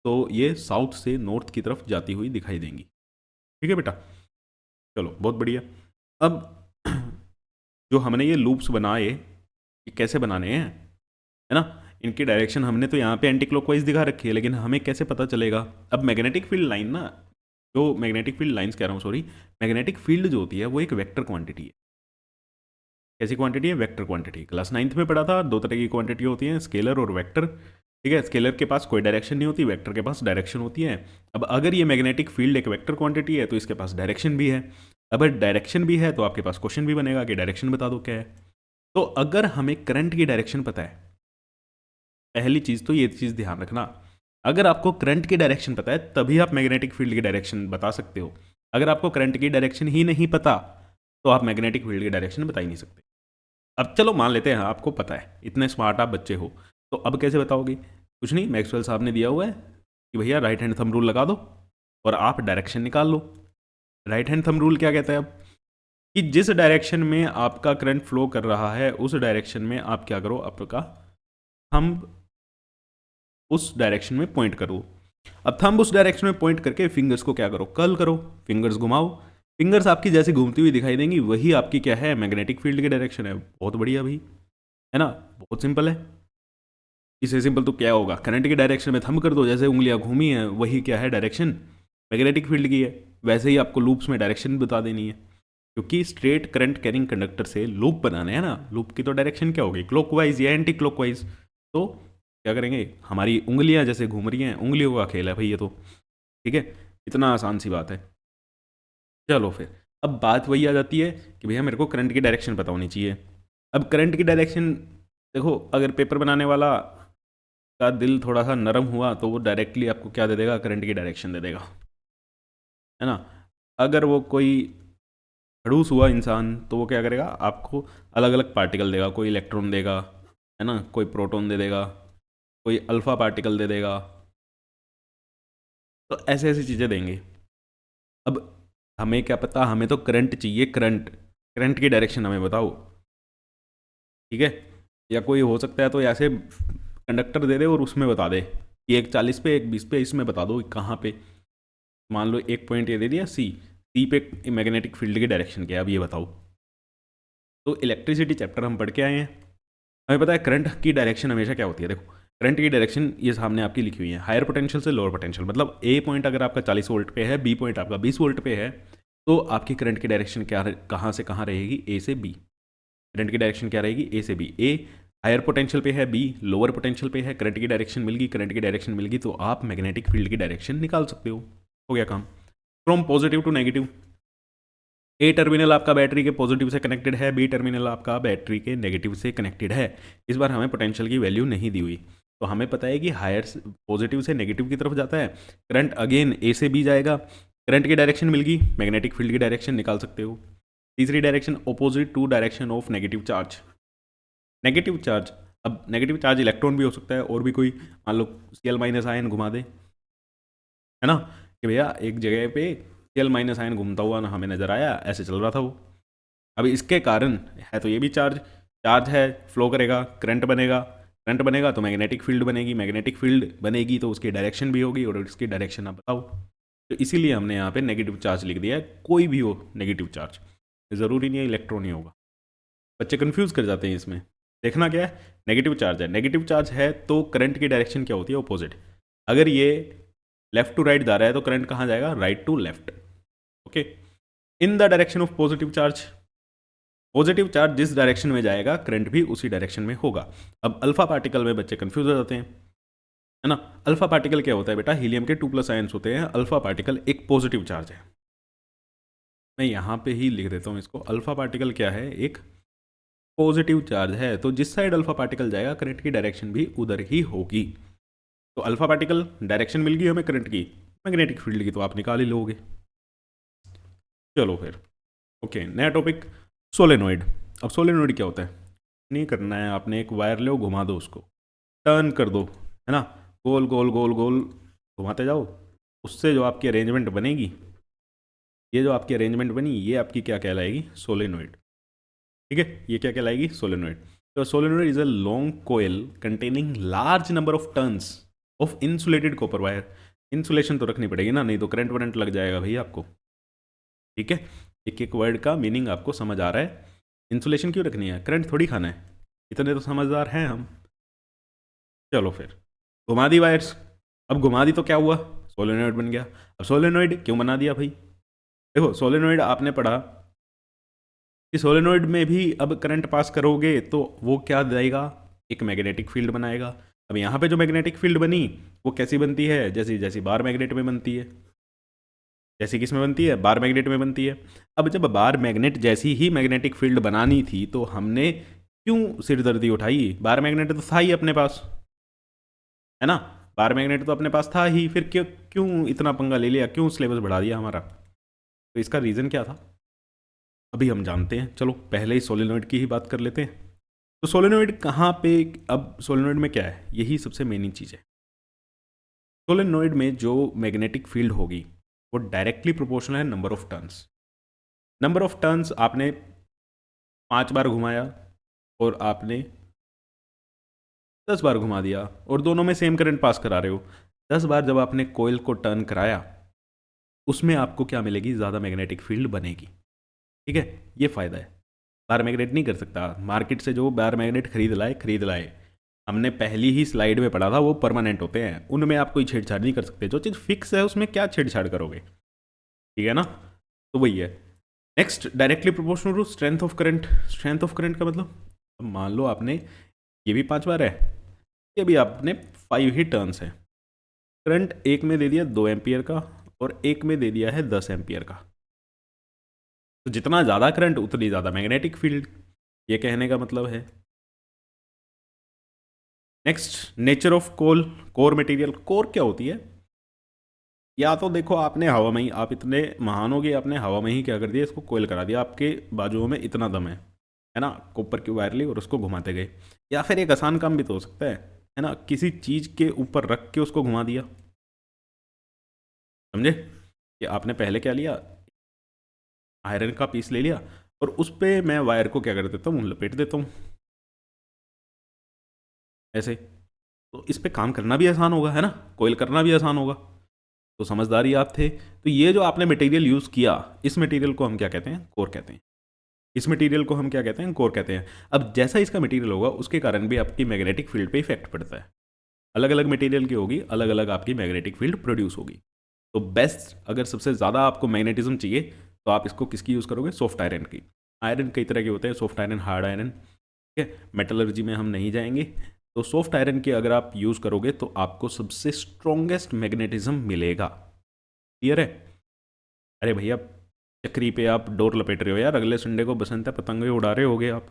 [SPEAKER 1] तो ये साउथ से नॉर्थ की तरफ जाती हुई दिखाई देंगी। ठीक है बेटा, चलो बहुत बढ़िया। अब जो हमने ये लूप्स बनाए, ये कैसे बनाने हैं, है ना, इनकी डायरेक्शन हमने तो यहाँ पे एंटी क्लॉकवाइज दिखा रखी है, लेकिन हमें कैसे पता चलेगा। अब मैग्नेटिक फील्ड लाइन ना, जो मैग्नेटिक फील्ड लाइंस कह रहा हूँ सॉरी, मैग्नेटिक फील्ड जो होती है वो एक वेक्टर क्वांटिटी है। कैसी क्वांटिटी है, वेक्टर क्वांटिटी। क्लास 9th में पढ़ा था, दो तरह की क्वांटिटी होती है, स्केलर और वेक्टर। ठीक है, स्केलर के पास कोई डायरेक्शन नहीं होती, वेक्टर के पास डायरेक्शन होती है। अब अगर ये मैग्नेटिक फील्ड एक वेक्टर क्वांटिटी है तो इसके पास डायरेक्शन भी है। अगर डायरेक्शन भी है तो आपके पास क्वेश्चन भी बनेगा कि डायरेक्शन बता दो क्या है। तो अगर हमें करंट की डायरेक्शन पता है, पहली चीज़ तो ये चीज़ ध्यान रखना, अगर आपको करंट की डायरेक्शन पता है तभी आप मैग्नेटिक फील्ड की डायरेक्शन बता सकते हो। अगर आपको करंट की डायरेक्शन ही नहीं पता तो आप मैग्नेटिक फील्ड की डायरेक्शन बता ही नहीं सकते। अब चलो मान लेते हैं आपको पता है, इतने स्मार्ट आप बच्चे हो, तो अब कैसे बताओगे, कुछ नहीं, मैक्सवेल साहब ने दिया हुआ है कि भैया राइट हैंड थंब रूल लगा दो और आप डायरेक्शन निकाल लो। राइट हैंड थंब रूल क्या कहता है, अब कि जिस डायरेक्शन में आपका करंट फ्लो कर रहा है उस डायरेक्शन में आप क्या करो, आपका थंब उस डायरेक्शन में पॉइंट करो। अब थंब उस डायरेक्शन में पॉइंट करके फिंगर्स को क्या करो, कर्ल करो, फिंगर्स घुमाओ, फिंगर्स आपकी जैसे घूमती हुई दिखाई देंगी, वही आपकी क्या है, मैग्नेटिक फील्ड की डायरेक्शन है। बहुत बढ़िया भाई, है ना, बहुत सिंपल है। इससे सिंपल तो क्या होगा, करंट की डायरेक्शन में थंब कर दो, जैसे उंगलियां घूमी हैं वही क्या है, डायरेक्शन मैग्नेटिक फील्ड की है। वैसे ही आपको लूप्स में डायरेक्शन बता देनी है, क्योंकि स्ट्रेट करंट कैरिंग कंडक्टर से लूप बनाने हैं ना, लूप की तो डायरेक्शन क्या होगी, क्लॉकवाइज या एंटी क्लॉकवाइज। तो क्या करेंगे, हमारी उंगलियां जैसे घूम रही हैं, उंगलियों का खेल है भाई ये तो। ठीक है, इतना आसान सी बात है। चलो फिर अब बात वही आ जाती है कि भैया मेरे को करंट की डायरेक्शन पता होनी चाहिए। अब करंट की डायरेक्शन देखो, अगर पेपर बनाने वाला का दिल थोड़ा सा नरम हुआ तो वो डायरेक्टली आपको क्या दे देगा, करंट की डायरेक्शन दे देगा, है ना। अगर वो कोई खड़ूस हुआ इंसान तो वो क्या करेगा, आपको अलग अलग पार्टिकल देगा, कोई इलेक्ट्रॉन देगा, है ना, कोई प्रोटॉन दे देगा, कोई अल्फा पार्टिकल दे देगा, तो ऐसे ऐसी चीज़ें देंगे। अब हमें क्या पता, हमें तो करंट चाहिए, करंट, करंट की डायरेक्शन हमें बताओ, ठीक है। या कोई हो सकता है तो ऐसे कंडक्टर दे दे और उसमें बता दे कि एक 40 पे एक 20 पे, इसमें बता दो कहाँ पे। मान लो एक पॉइंट ये दे दिया सी, सी पे मैग्नेटिक फील्ड की डायरेक्शन क्या है, अब ये बताओ। तो इलेक्ट्रिसिटी चैप्टर हम पढ़ के आए हैं, हमें पता है करंट की डायरेक्शन हमेशा क्या होती है। देखो करंट की डायरेक्शन ये सामने आपकी लिखी हुई है, हायर पोटेंशियल से लोअर पोटेंशियल, मतलब ए पॉइंट अगर आपका 40 वोल्ट पे है, बी पॉइंट आपका 20 वोल्ट पे है, तो आपकी करंट की डायरेक्शन क्या, कहाँ से कहाँ रहेगी, ए से बी। करंट की डायरेक्शन क्या रहेगी, ए से बी। ए हायर पोटेंशियल पे है, बी लोअर पोटेंशियल पे है, करंट की डायरेक्शन मिल गई, करंट की डायरेक्शन मिल गई तो आप मैग्नेटिक फील्ड की डायरेक्शन निकाल सकते हो गया काम। From positive to negative, A terminal आपका बैटरी के पॉजिटिव से कनेक्टेड है, बी टर्मिनल आपका बैटरी के नेगेटिव से कनेक्टेड है। इस बार हमें पोटेंशियल की वैल्यू नहीं दी हुई, तो हमें पता है कि हायर पॉजिटिव से नेगेटिव की तरफ जाता है करंट, अगेन ए से बी जाएगा। करंट की डायरेक्शन मिल गई, मैग्नेटिक फील्ड की डायरेक्शन निकाल सकते हो। तीसरी direction opposite to direction of negative charge. Negative charge, अब नेगेटिव चार्ज इलेक्ट्रॉन भी हो सकता है और भी कोई, मान लो Cl माइनस आयन घुमा दे, है ना, कि भैया एक जगह पे Cl माइनस आयन घूमता हुआ ना हमें नजर आया, ऐसे चल रहा था वो। अब इसके कारण है तो ये भी चार्ज, चार्ज है, फ्लो करेगा, करंट बनेगा, करंट बनेगा तो मैग्नेटिक फील्ड बनेगी, मैग्नेटिक फील्ड बनेगी तो उसकी डायरेक्शन भी होगी, और उसकी डायरेक्शन आप बताओ। तो इसीलिए हमने यहाँ पे नेगेटिव चार्ज लिख दिया है, कोई भी हो नेगेटिव चार्ज, ज़रूरी नहीं है इलेक्ट्रॉन ही होगा। बच्चे कंफ्यूज कर जाते हैं इसमें। देखना क्या है, नेगेटिव चार्ज है, नेगेटिव चार्ज है तो करंट की डायरेक्शन क्या होती है, ऑपोजिट। अगर ये लेफ्ट टू राइट जा रहा है तो करंट कहाँ जाएगा, right to left. Okay, in the direction of positive charge, positive charge जिस डायरेक्शन में जाएगा करंट भी उसी डायरेक्शन में होगा। अब अल्फा पार्टिकल में बच्चे कंफ्यूज हो जाते हैं, है ना। अल्फा पार्टिकल क्या होता है बेटा, हीलियम के 2+ आयंस होते हैं, अल्फा पार्टिकल एक पॉजिटिव चार्ज है। मैं यहाँ पे ही लिख देता हूँ इसको, अल्फा पार्टिकल क्या है, एक पॉजिटिव चार्ज है, तो जिस साइड अल्फा पार्टिकल जाएगा करंट की डायरेक्शन भी उधर ही होगी। तो अल्फा पार्टिकल डायरेक्शन मिल गई हमें करंट की, मैग्नेटिक फील्ड की तो आप निकाल ही लोगे। चलो फिर, ओके, नया टॉपिक, सोलेनोइड। अब सोलेनोइड क्या होता है, नहीं करना है आपने, एक वायर लो, घुमा दो उसको, टर्न कर दो, है ना, गोल गोल गोल गोल घुमाते जाओ, उससे जो आपकी अरेंजमेंट बनेगी, ये जो आपकी अरेंजमेंट बनी, ये आपकी क्या कहलाएगी, सोलेनोइड। ठीक है, ये क्या कहलाएगी, सोलेनोइड। तो solenoid is a long coil containing large number of turns of insulated copper wire. Insulation तो रखनी पड़ेगी ना, नहीं तो करंट वरंट लग जाएगा भाई आपको। ठीक है, एक एक वर्ड का मीनिंग आपको समझ आ रहा है। इंसुलेशन क्यों रखनी है, करंट थोड़ी खाना है, इतने तो समझदार हैं हम। चलो फिर, घुमा दी वायर्स, अब घुमा दी तो क्या हुआ, सोलेनोइड बन गया। अब सोलेनोइड क्यों बना दिया भाई, देखो सोलेनोइड आपने पढ़ा कि सोलेनोइड में भी अब करंट पास करोगे तो वो क्या देगा, एक मैग्नेटिक फील्ड बनाएगा। अब यहाँ पे जो मैग्नेटिक फील्ड बनी वो कैसी बनती है, जैसी जैसी बार मैग्नेट में बनती है, जैसी किस में बनती है, बार मैग्नेट में बनती है। अब जब बार मैग्नेट जैसी ही मैग्नेटिक फील्ड बनानी थी तो हमने क्यों सिरदर्दी उठाई, बार मैग्नेट तो था ही अपने पास, है ना, बार मैग्नेट तो अपने पास था ही, फिर क्यों क्यों इतना पंगा ले लिया, क्यों सिलेबस बढ़ा दिया हमारा। तो इसका रीज़न क्या था अभी हम जानते हैं, चलो पहले ही सोलेनोइड की ही बात कर लेते हैं। तो सोलेनोइड कहाँ पे, अब सोलेनोइड में क्या है, यही सबसे मेन चीज़ है। सोलेनोइड में जो मैग्नेटिक फील्ड होगी वो डायरेक्टली प्रोपोर्शनल है number of turns. Number of turns आपने 5 बार घुमाया और आपने 10 बार घुमा दिया और दोनों में सेम करंट पास करा रहे हो, 10 बार जब आपने कोयल को टर्न कराया उसमें आपको क्या मिलेगी, ज़्यादा मैग्नेटिक फील्ड बनेगी। ठीक है, ये फ़ायदा है। बार मैग्नेट नहीं कर सकता, मार्केट से जो बार मैग्नेट खरीद लाए, हमने पहली ही स्लाइड में पढ़ा था वो परमानेंट होते हैं, उनमें आप कोई छेड़छाड़ नहीं कर सकते, जो चीज़ फिक्स है उसमें क्या छेड़छाड़ करोगे। ठीक है ना, तो वही है। Next, directly proportional to strength of current. Strength of current का मतलब, अब मान लो आपने, ये भी 5 बार है, ये भी आपने 5 ही टर्न्स है, करंट एक में दे दिया 2 एम्पियर का और एक में दे दिया है 10 एम्पियर का, तो जितना ज़्यादा करंट उतनी ज़्यादा मैग्नेटिक फील्ड, ये कहने का मतलब है। Next, nature of core material. Core क्या होती है, या तो देखो आपने हवा में ही, आप इतने महान हो गए, आपने हवा में ही क्या कर दिया, इसको कोयल करा दिया, आपके बाजुओं में इतना दम है ना, ऊपर की वायर ली और उसको घुमाते गए। या फिर एक आसान काम भी तो हो सकता है ना, किसी चीज़ के ऊपर रख के उसको घुमा दिया। समझे कि आपने पहले क्या लिया, आयरन का पीस ले लिया और उस पे मैं वायर को क्या कर देता हूँ, लपेट देता हूँ ऐसे। तो इस पे काम करना भी आसान होगा, है ना, कोयल करना भी आसान होगा। तो समझदारी आप थे। तो ये जो आपने मटेरियल यूज़ किया, इस मटेरियल को हम क्या कहते हैं, कोर कहते हैं। इस मटेरियल को हम क्या कहते हैं, कोर कहते हैं। अब जैसा इसका मटेरियल होगा उसके कारण भी आपकी मैग्नेटिक फील्ड पे इफेक्ट पड़ता है। अलग अलग मटेरियल की होगी, अलग अलग आपकी मैग्नेटिक फील्ड प्रोड्यूस होगी। तो बेस्ट, अगर सबसे ज़्यादा आपको मैग्नेटिज्म चाहिए तो आप इसको किसकी यूज़ करोगे, सॉफ्ट आयरन की। आयरन कई तरह के होते हैं, सॉफ्ट आयरन, हार्ड आयरन, ठीक है, मेटलर्जी में हम नहीं जाएंगे। तो सॉफ्ट आयरन की अगर आप यूज़ करोगे तो आपको सबसे स्ट्रॉन्गेस्ट मैग्नेटिज्म मिलेगा। क्लियर है। अरे भैया, चक्री पे आप डोर लपेट रहे हो यार, अगले संडे को बसंत है, पतंगे उड़ा रहे होगे आप,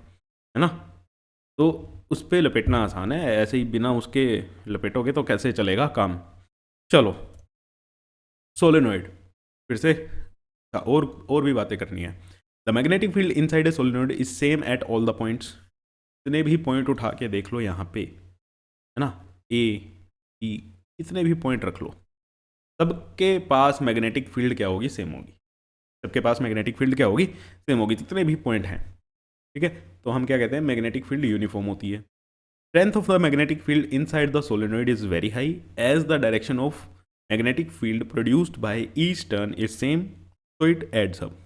[SPEAKER 1] है ना। तो उस पे लपेटना आसान है, ऐसे ही बिना उसके लपेटोगे तो कैसे चलेगा काम। चलो, सोलेनोइड फिर से, और भी बातें करनी है। The magnetic field inside a solenoid is same at all the points. जितने भी पॉइंट उठा के देख लो यहाँ पे, है ना, ए, ई, कितने भी पॉइंट रख लो, सबके पास मैग्नेटिक फील्ड क्या होगी, सेम होगी। सबके पास मैग्नेटिक फील्ड क्या होगी, सेम होगी, जितने भी पॉइंट हैं। ठीक है, तो हम क्या कहते हैं, मैग्नेटिक फील्ड यूनिफॉर्म होती है। Strength of the magnetic field inside the solenoid is very high as the direction of magnetic field produced by each turn is same, so it adds up.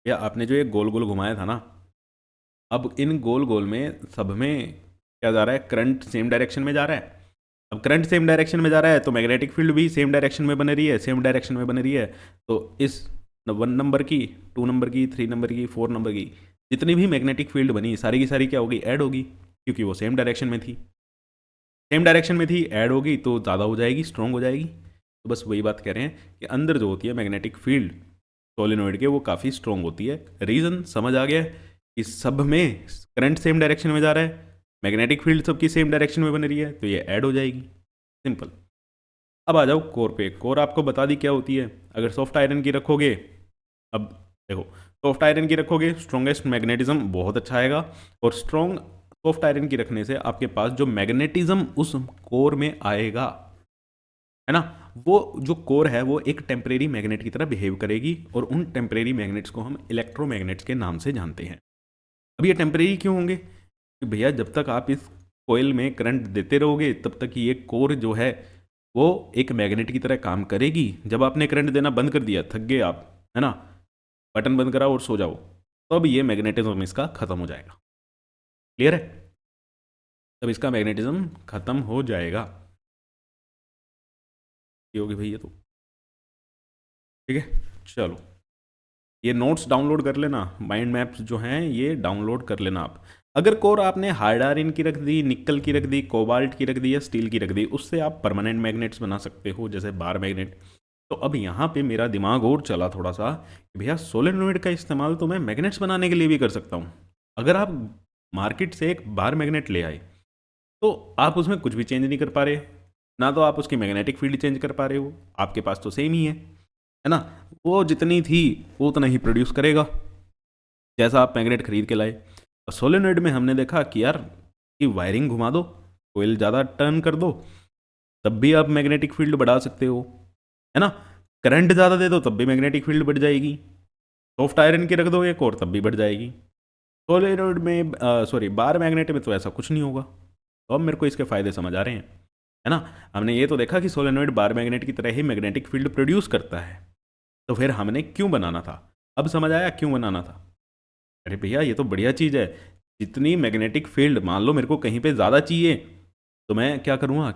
[SPEAKER 1] या आपने जो ये गोल गोल घुमाया था ना, अब इन गोल गोल में सब में क्या जा रहा है, करंट सेम डायरेक्शन में जा रहा है। अब करंट सेम डायरेक्शन में जा रहा है तो मैग्नेटिक फील्ड भी सेम डायरेक्शन में बन रही है, सेम डायरेक्शन में बन रही है। तो इस 1 नंबर की, 2 नंबर की, 3 नंबर की, 4 नंबर की जितनी भी मैग्नेटिक फील्ड बनी, सारी की सारी क्या होगी, ऐड होगी, क्योंकि वो सेम डायरेक्शन में थी। सेम डायरेक्शन में थी, ऐड होगी तो ज़्यादा हो जाएगी, स्ट्रॉन्ग हो जाएगी। तो बस वही बात कह रहे हैं कि अंदर जो होती है मैग्नेटिक फील्ड सोलेनोइड के, वो काफ़ी स्ट्रॉन्ग होती है। रीज़न समझ आ गया कि सब में करंट सेम डायरेक्शन में जा रहा है, मैग्नेटिक फील्ड सबकी सेम डायरेक्शन में बन रही है, तो ये ऐड हो जाएगी, सिंपल। अब आ जाओ कोर पे। कोर आपको बता दी क्या होती है। अगर सॉफ्ट आयरन की रखोगे, अब देखो, सॉफ्ट आयरन की रखोगे स्ट्रॉन्गेस्ट मैग्नेटिज्म बहुत अच्छा आएगा। और स्ट्रॉन्ग सॉफ्ट आयरन की रखने से आपके पास जो मैग्नेटिज्म उस कोर में आएगा, है ना, वो जो कोर है वो एक टेम्परेरी मैग्नेट की तरह बिहेव करेगी। और उन टेम्परेरी मैग्नेट्स को हम इलेक्ट्रोमैग्नेट्स के नाम से जानते हैं। अब ये टेम्परेरी क्यों होंगे, कि भैया जब तक आप इस कोयल में करंट देते रहोगे तब तक ये कोर जो है वो एक मैग्नेट की तरह काम करेगी। जब आपने करंट देना बंद कर दिया, थक गए आप, है ना, बटन बंद कराओ और सो जाओ, तो अब ये मैग्नेटिज्म इसका खत्म हो जाएगा। क्लियर है, तब इसका मैग्नेटिज्म खत्म हो जाएगा। ये होगी भैया, तो ठीक है। चलो, ये नोट्स डाउनलोड कर लेना, माइंड मैप्स जो हैं ये डाउनलोड कर लेना आप। अगर कोर आपने हार्ड आयरन की रख दी, निकल की रख दी, कोबाल्ट की रख दी या स्टील की रख दी, उससे आप परमानेंट मैग्नेट्स बना सकते हो, जैसे बार मैग्नेट। तो अब यहाँ पे मेरा दिमाग और चला थोड़ा सा कि भैया सोलेनोइड का इस्तेमाल तो मैं मैग्नेट्स बनाने के लिए भी कर सकता हूँ। अगर आप मार्केट से एक बार मैग्नेट ले आए तो आप उसमें कुछ भी चेंज नहीं कर पा रहे, ना तो आप उसकी मैग्नेटिक फील्ड चेंज कर पा रहे हो, आपके पास तो सेम ही है ना, वो जितनी थी वो उतना ही प्रोड्यूस करेगा जैसा आप मैग्नेट खरीद के लाए। और सोलेनोइड में हमने देखा कि यार कि वायरिंग घुमा दो, कोयल ज़्यादा टर्न कर दो, तब भी आप मैग्नेटिक फील्ड बढ़ा सकते हो, है ना। करंट ज़्यादा दे दो तब भी मैग्नेटिक फील्ड बढ़ जाएगी। सॉफ्ट आयरन की रख दो एक और, तब भी बढ़ जाएगी। सोलेनोइड में सॉरी, बार मैग्नेट में तो ऐसा कुछ नहीं होगा। तो अब मेरे को इसके फ़ायदे समझ आ रहे हैं, है ना। हमने ये तो देखा कि सोलेनोइड बार मैग्नेट की तरह ही मैग्नेटिक फील्ड प्रोड्यूस करता है, तो फिर हमने क्यों बनाना था। अब समझ आया क्यों बनाना था। अरे भैया ये तो बढ़िया चीज़ है, जितनी मैग्नेटिक फील्ड, मान लो मेरे को कहीं पे ज़्यादा चाहिए तो मैं क्या करूँगा,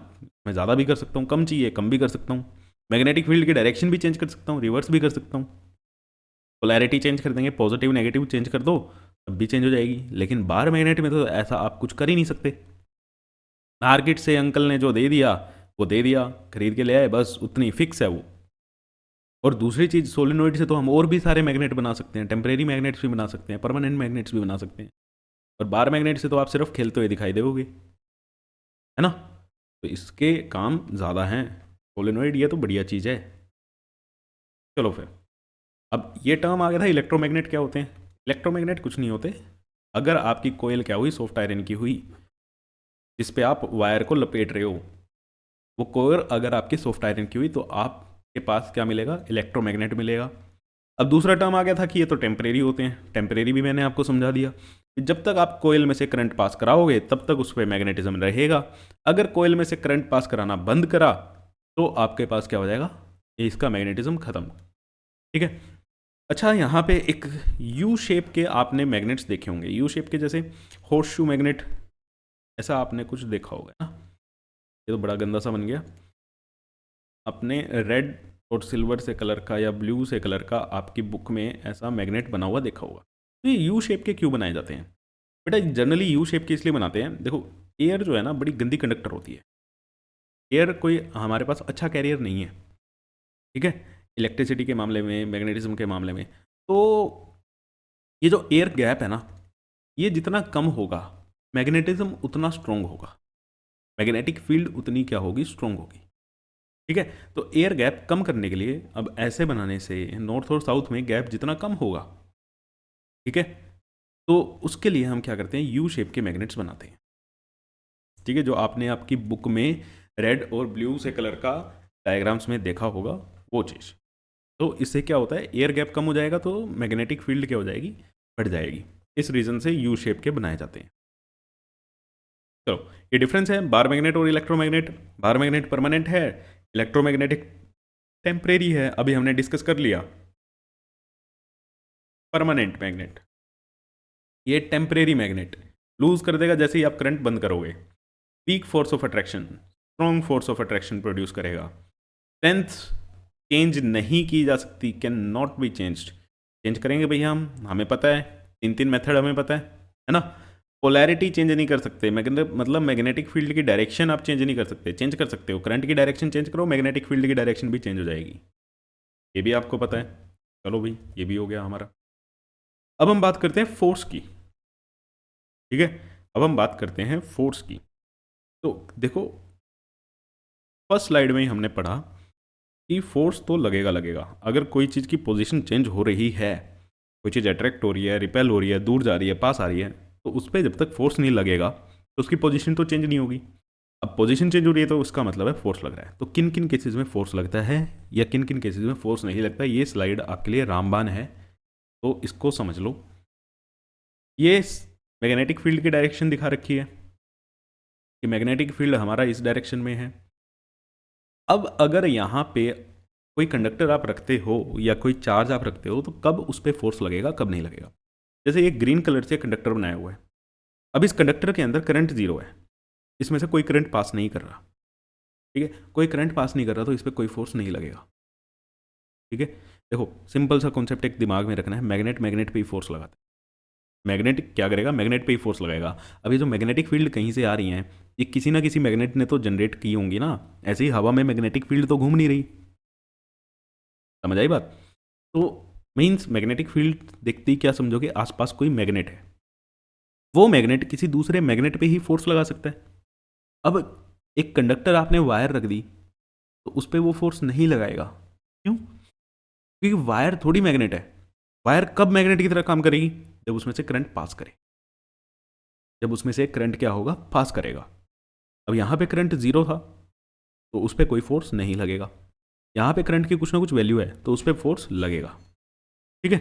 [SPEAKER 1] मैं ज़्यादा भी कर सकता हूँ, कम चाहिए कम भी कर सकता हूँ। मैग्नेटिक फील्ड की डायरेक्शन भी चेंज कर सकता हूँ, रिवर्स भी कर सकता हूँ। पोलैरिटी चेंज कर देंगे, पॉजिटिव नेगेटिव चेंज कर दो, तब भी चेंज हो जाएगी। लेकिन बार मैग्नेट में तो ऐसा आप कुछ कर ही नहीं सकते। मार्केट से अंकल ने जो दे दिया वो दे दिया, खरीद के ले आए, बस उतनी फिक्स है वो। और दूसरी चीज़, सोलेनोइड से तो हम और भी सारे मैग्नेट बना सकते हैं, टेम्परेरी मैग्नेट्स भी बना सकते हैं, परमानेंट मैग्नेट्स भी बना सकते हैं। और बार मैग्नेट से तो आप सिर्फ खेलते हुए दिखाई दोगे, है ना। तो इसके काम ज़्यादा हैं। सोलेनोइड ये तो बढ़िया चीज़ है। चलो फिर, अब ये टर्म आ गया था इलेक्ट्रोमैग्नेट क्या होते हैं। इलेक्ट्रोमैग्नेट कुछ नहीं होते, अगर आपकी कोयल क्या हुई, सॉफ्ट आयरन की हुई, जिस पे आप वायर को लपेट रहे हो, वो कोयल अगर आपकी सॉफ्ट आयरन की हुई तो आपके पास क्या मिलेगा, इलेक्ट्रोमैग्नेट मिलेगा। अब दूसरा टर्म आ गया था कि ये तो टेम्परेरी होते हैं, टेम्परेरी भी मैंने आपको समझा दिया। जब तक आप कोयल में से करंट पास कराओगे तब तक उस पर मैग्नेटिज्म रहेगा। अगर कोयल में से करंट पास कराना बंद करा तो आपके पास क्या हो जाएगा, ये इसका मैग्नेटिज्म खत्म। ठीक है। अच्छा, यहाँ पे एक यू शेप के आपने मैग्नेट्स देखे होंगे, यू शेप के जैसे हॉर्स शू मैग्नेट, ऐसा आपने कुछ देखा होगा ना। ये तो बड़ा गंदा सा बन गया। अपने रेड और सिल्वर से कलर का या ब्लू से कलर का आपकी बुक में ऐसा मैग्नेट बना हुआ देखा होगा। तो ये यू शेप के क्यों बनाए जाते हैं बेटा? जनरली यू शेप के इसलिए बनाते हैं, देखो एयर जो है ना बड़ी गंदी कंडक्टर होती है। एयर कोई हमारे पास अच्छा कैरियर नहीं है, ठीक है, इलेक्ट्रिसिटी के मामले में, मैग्नेटिज्म के मामले में। तो ये जो एयर गैप है ना, ये जितना कम होगा मैग्नेटिज्म उतना स्ट्रोंग होगा, मैग्नेटिक फील्ड उतनी क्या होगी, स्ट्रोंग होगी। ठीक है। तो एयर गैप कम करने के लिए अब ऐसे बनाने से नॉर्थ और साउथ में गैप जितना कम होगा, ठीक है, तो उसके लिए हम क्या करते हैं, यू शेप के मैग्नेट्स बनाते हैं। ठीक है, जो आपने आपकी बुक में रेड और ब्लू से कलर का डायग्राम्स में देखा होगा वो चीज़। तो इससे क्या होता है, एयर गैप कम हो जाएगा तो मैग्नेटिक फील्ड क्या हो जाएगी, बढ़ जाएगी। इस रीज़न से यू शेप के बनाए जाते हैं। चलो, ये डिफरेंस है बार मैग्नेट और इलेक्ट्रोमैग्नेट। बार मैग्नेट परमानेंट है, इलेक्ट्रोमैग्नेटिक टेम्परेरी है। अभी हमने डिस्कस कर लिया परमानेंट मैग्नेट, ये टेम्परेरी मैग्नेट लूज कर देगा जैसे ही आप करंट बंद करोगे। Weak force of attraction, strong force of attraction produce करेगा। स्ट्रेंथ चेंज नहीं की जा सकती, can not be changed. Change करेंगे भैया हम, हमें पता है, तीन तीन मेथड हमें पता है ना। पोलैरिटी चेंज नहीं कर सकते, मतलब मैग्नेटिक फील्ड की डायरेक्शन आप चेंज नहीं कर सकते, चेंज कर सकते हो करंट की डायरेक्शन चेंज करो, मैग्नेटिक फील्ड की डायरेक्शन भी चेंज हो जाएगी, ये भी आपको पता है। चलो भाई, ये भी हो गया हमारा। अब हम बात करते हैं फोर्स की। ठीक है, अब हम बात करते हैं फोर्स की। तो देखो, फर्स्ट स्लाइड में ही हमने पढ़ा कि फोर्स तो लगेगा लगेगा, अगर कोई चीज़ की पोजीशन चेंज हो रही है, कोई चीज़ अट्रैक्ट हो रही है, रिपेल हो रही है, दूर जा रही है, पास आ रही है, तो उस पर जब तक फोर्स नहीं लगेगा तो उसकी पोजीशन तो चेंज नहीं होगी। अब पोजीशन चेंज हो रही है तो उसका मतलब है फोर्स लग रहा है। तो किन किन केसेस में फोर्स लगता है या किन किन केसेस में फोर्स नहीं लगता, ये स्लाइड आपके लिए रामबाण है, तो इसको समझ लो। ये मैग्नेटिक फील्ड की डायरेक्शन दिखा रखी है कि मैग्नेटिक फील्ड हमारा इस डायरेक्शन में है। अब अगर यहाँ पे कोई कंडक्टर आप रखते हो या कोई चार्ज आप रखते हो तो कब उस पर फोर्स लगेगा, कब नहीं लगेगा। जैसे ये ग्रीन कलर से कंडक्टर बनाया हुआ है, अब इस कंडक्टर के अंदर करंट जीरो है, इसमें से कोई करंट पास नहीं कर रहा। ठीक है, कोई करंट पास नहीं कर रहा तो इस पर कोई फोर्स नहीं लगेगा। ठीक है, देखो सिंपल सा कॉन्सेप्ट एक दिमाग में रखना है, मैग्नेट मैग्नेट पे ही फोर्स लगाता है। मैग्नेट क्या करेगा, मैग्नेट पे ही फोर्स लगाएगा। अब ये जो मैग्नेटिक फील्ड कहीं से आ रही हैं, ये किसी ना किसी मैग्नेट ने तो जनरेट की होंगी ना, ऐसे ही हवा में मैग्नेटिक फील्ड तो घूम नहीं रही। समझ आई बात? तो मीन्स मैग्नेटिक फील्ड देखते ही क्या समझोगे, आसपास कोई मैग्नेट है, वो मैग्नेट किसी दूसरे मैग्नेट पे ही फोर्स लगा सकता है। अब एक कंडक्टर आपने वायर रख दी तो उस पर वो फोर्स नहीं लगाएगा, क्यों? क्योंकि वायर थोड़ी मैग्नेट है। वायर कब मैग्नेट की तरह काम करेगी, जब उसमें से करंट पास करे, जब उसमें से करंट क्या होगा, पास करेगा। अब यहाँ पे करंट जीरो था तो उस पर कोई फोर्स नहीं लगेगा, यहाँ पे करंट की कुछ ना कुछ वैल्यू है तो उस पर फोर्स लगेगा। ठीक है,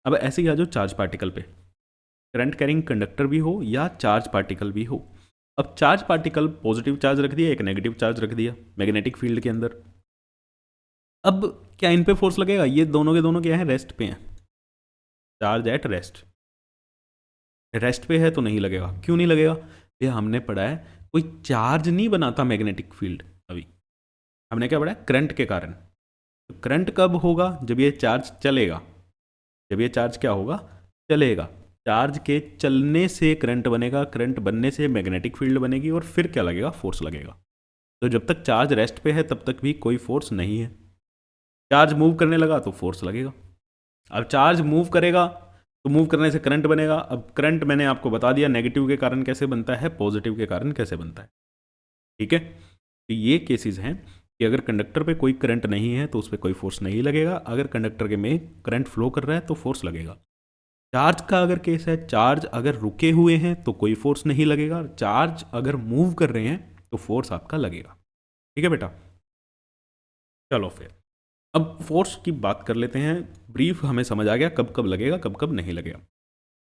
[SPEAKER 1] अब ऐसे ही आ जाओ चार्ज पार्टिकल पे, करंट कैरिंग कंडक्टर भी हो या चार्ज पार्टिकल भी हो। अब चार्ज पार्टिकल पॉजिटिव चार्ज रख दिया, एक नेगेटिव चार्ज रख दिया मैग्नेटिक फील्ड के अंदर। अब क्या इन पे फोर्स लगेगा, ये दोनों के दोनों क्या है, रेस्ट पे हैं, चार्ज एट रेस्ट, रेस्ट पे है तो नहीं लगेगा। क्यों नहीं लगेगा, ये हमने पढ़ा है कोई चार्ज नहीं बनाता मैग्नेटिक फील्ड। अभी हमने क्या पढ़ा है, करंट के कारण। तो करंट कब होगा, जब ये चार्ज चलेगा, जब ये चार्ज क्या होगा, चलेगा। चार्ज के चलने से करंट बनेगा, करंट बनने से मैग्नेटिक फील्ड बनेगी और फिर क्या लगेगा, फोर्स लगेगा। तो जब तक चार्ज रेस्ट पे है तब तक भी कोई फोर्स नहीं है। चार्ज मूव करने लगा तो फोर्स लगेगा। अब चार्ज मूव करेगा तो मूव करने से करंट बनेगा। अब करंट मैंने आपको बता दिया नेगेटिव के कारण कैसे बनता है, पॉजिटिव के कारण कैसे बनता है। ठीक है, तो ये केसेस हैं कि कि अगर कंडक्टर पे कोई करंट नहीं है तो उस पर कोई फोर्स नहीं लगेगा, अगर कंडक्टर के में करंट फ्लो कर रहा है तो फोर्स लगेगा। चार्ज का अगर केस है, चार्ज अगर रुके हुए हैं तो कोई फोर्स नहीं लगेगा, चार्ज अगर मूव कर रहे हैं तो फोर्स आपका लगेगा। ठीक है बेटा, चलो फिर अब फोर्स की बात कर लेते हैं। ब्रीफ हमें समझ आ गया कब कब लगेगा कब कब नहीं लगेगा।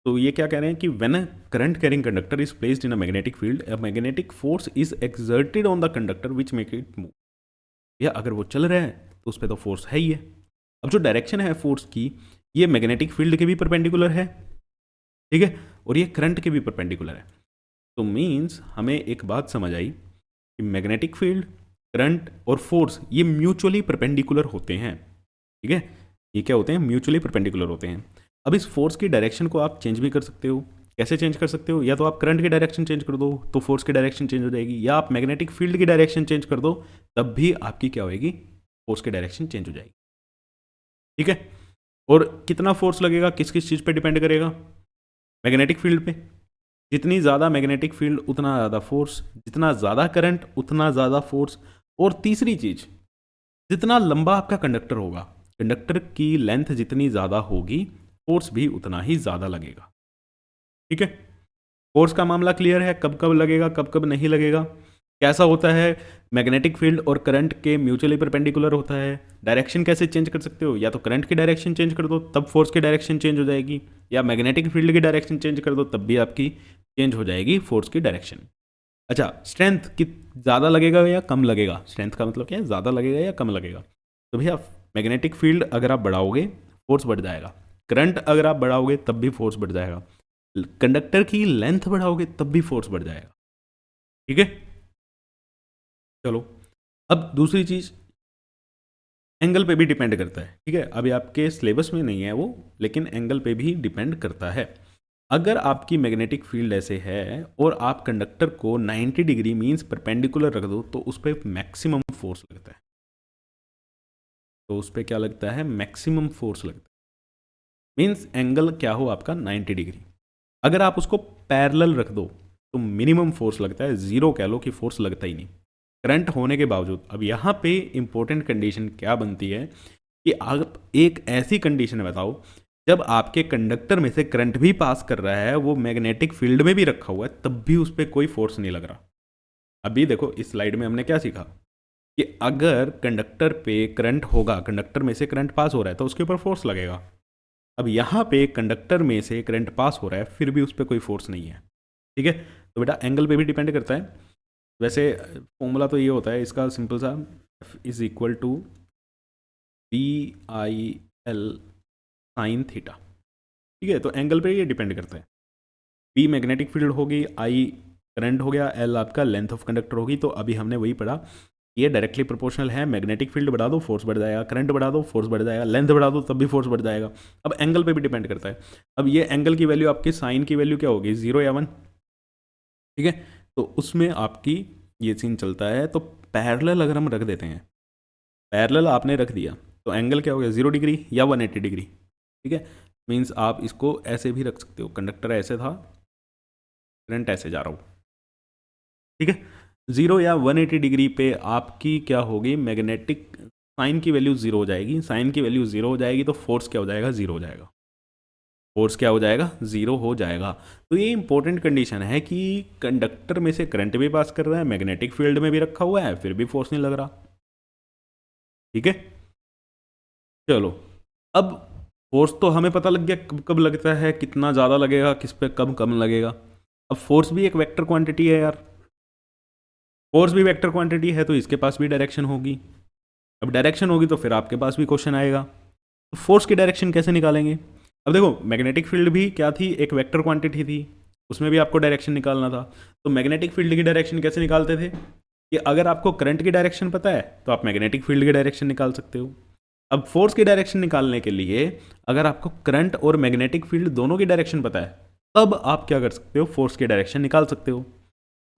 [SPEAKER 1] तो ये क्या कह रहे हैं कि when a current carrying conductor is placed in a magnetic field, a magnetic force is exerted on the conductor which make it move. या अगर वो चल रहा है तो उस पर तो फोर्स है ही है। अब जो डायरेक्शन है फोर्स की, ये मैग्नेटिक फील्ड के भी परपेंडिकुलर है, ठीक है, और ये करंट के भी परपेंडिकुलर है। तो मीन्स हमें एक बात समझ आई कि मैग्नेटिक फील्ड, करंट और फोर्स ये म्यूचुअली परपेंडिकुलर होते हैं। ठीक है, ये क्या होते हैं? म्यूचुअली परपेंडिकुलर होते हैं। अब इस फोर्स की डायरेक्शन को आप चेंज भी कर सकते हो। कैसे चेंज कर सकते हो? या तो आप करंट की डायरेक्शन चेंज कर दो तो फोर्स की डायरेक्शन चेंज हो जाएगी, या आप मैग्नेटिक फील्ड की डायरेक्शन चेंज कर दो तब भी आपकी क्या होगी? फोर्स की डायरेक्शन चेंज हो जाएगी। ठीक है, और कितना फोर्स लगेगा किस किस चीज़ पे डिपेंड करेगा? मैग्नेटिक फील्ड पे। जितनी ज़्यादा मैग्नेटिक फील्ड उतना ज़्यादा फोर्स, जितना ज़्यादा करंट उतना ज़्यादा फोर्स। और तीसरी चीज़, जितना लंबा आपका कंडक्टर होगा, कंडक्टर की लेंथ जितनी ज़्यादा होगी फोर्स भी उतना ही ज़्यादा लगेगा। ठीक है, फोर्स का मामला क्लियर है, कब कब लगेगा कब कब नहीं लगेगा। कैसा होता है? मैग्नेटिक फील्ड और करंट के म्यूचुअली परपेंडिकुलर होता है। डायरेक्शन कैसे चेंज कर सकते हो? या तो करंट की डायरेक्शन चेंज कर दो तब फोर्स की डायरेक्शन चेंज हो जाएगी, या मैग्नेटिक फील्ड की डायरेक्शन चेंज कर दो तब भी आपकी चेंज हो जाएगी फोर्स की डायरेक्शन। अच्छा, स्ट्रेंथ कि ज़्यादा लगेगा या कम लगेगा? स्ट्रेंथ का मतलब क्या है? ज़्यादा लगेगा या कम लगेगा? तो भैया मैग्नेटिक फील्ड अगर आप बढ़ाओगे फोर्स बढ़ जाएगा, करंट अगर आप बढ़ाओगे तब भी फोर्स बढ़ जाएगा, कंडक्टर की लेंथ बढ़ाओगे तब भी फोर्स बढ़ जाएगा। ठीक है, चलो अब दूसरी चीज, एंगल पे भी डिपेंड करता है। ठीक है, अभी आपके सिलेबस में नहीं है वो, लेकिन एंगल पे भी डिपेंड करता है। अगर आपकी मैग्नेटिक फील्ड ऐसे है और आप कंडक्टर को 90 डिग्री मीन्स परपेंडिकुलर रख दो तो उस पर मैक्सिमम फोर्स लगता है। तो उस पर क्या लगता है? मैक्सिमम फोर्स लगता है। मीन्स एंगल क्या हो आपका? 90 डिग्री। अगर आप उसको पैरेलल रख दो तो मिनिमम फोर्स लगता है, जीरो कह लो कि फोर्स लगता ही नहीं करंट होने के बावजूद। अब यहाँ पे इंपॉर्टेंट कंडीशन क्या बनती है कि आप एक ऐसी कंडीशन बताओ जब आपके कंडक्टर में से करंट भी पास कर रहा है, वो मैग्नेटिक फील्ड में भी रखा हुआ है, तब भी उस पर कोई फोर्स नहीं लग रहा। अभी देखो इस स्लाइड में हमने क्या सीखा कि अगर कंडक्टर पे करंट होगा, कंडक्टर में से करंट पास हो रहा है तो उसके ऊपर फोर्स लगेगा। अब यहाँ पे कंडक्टर में से करंट पास हो रहा है फिर भी उस पर कोई फोर्स नहीं है। ठीक है, तो बेटा एंगल पे भी डिपेंड करता है। वैसे फॉर्मूला तो ये होता है इसका सिंपल सा, F is equal to BIL sine theta. ठीक है, तो एंगल पे ये डिपेंड करता है। P मैग्नेटिक फील्ड होगी, I करंट हो गया, L आपका लेंथ ऑफ कंडक्टर होगी। तो अभी हमने वही पढ़ा, ये डायरेक्टली प्रोपोर्शनल है। मैग्नेटिक फील्ड बढ़ा दो फोर्स बढ़ जाएगा, करंट बढ़ा दो फोर्स बढ़ जाएगा, लेंथ बढ़ा दो तब भी फोर्स बढ़ जाएगा। अब एंगल पे भी डिपेंड करता है। अब ये एंगल की वैल्यू आपकी साइन की वैल्यू क्या होगी? 0 या 1। ठीक है, तो उसमें आपकी ये सीन चलता है। तो पैरेलल अगर हम रख देते हैं, पैरेलल आपने रख दिया तो एंगल क्या हो गया? 0 डिग्री या 180 डिग्री। ठीक है, मीन्स आप इसको ऐसे भी रख सकते हो, कंडक्टर ऐसे था, करंट ऐसे जा रहा हूँ। ठीक है, 0 या 180 डिग्री पे आपकी क्या होगी? मैग्नेटिक साइन की वैल्यू 0 हो जाएगी। साइन की वैल्यू 0 हो जाएगी तो फोर्स क्या हो जाएगा? 0 हो जाएगा। फोर्स क्या हो जाएगा? 0 हो जाएगा। तो ये इंपॉर्टेंट कंडीशन है कि कंडक्टर में से करंट भी पास कर रहा है, मैग्नेटिक फील्ड में भी रखा हुआ है, फिर भी फोर्स नहीं लग रहा। ठीक है, चलो अब फोर्स तो हमें पता लग गया कब कब लगता है, कितना ज़्यादा लगेगा, किस पे कब कम लगेगा। अब फोर्स भी एक वेक्टर क्वांटिटी है यार, फोर्स भी वेक्टर क्वांटिटी है तो इसके पास भी डायरेक्शन होगी। अब डायरेक्शन होगी तो फिर आपके पास भी क्वेश्चन आएगा, तो फोर्स की डायरेक्शन कैसे निकालेंगे? अब देखो मैग्नेटिक फील्ड भी क्या थी? एक वेक्टर क्वांटिटी थी, उसमें भी आपको डायरेक्शन निकालना था। तो मैग्नेटिक फील्ड की डायरेक्शन कैसे निकालते थे कि अगर आपको करंट की डायरेक्शन पता है तो आप मैग्नेटिक फील्ड की डायरेक्शन निकाल सकते हो। अब फोर्स की डायरेक्शन निकालने के लिए अगर आपको करंट और मैग्नेटिक फील्ड दोनों की डायरेक्शन पता है तब आप क्या कर सकते हो? फोर्स की डायरेक्शन निकाल सकते हो।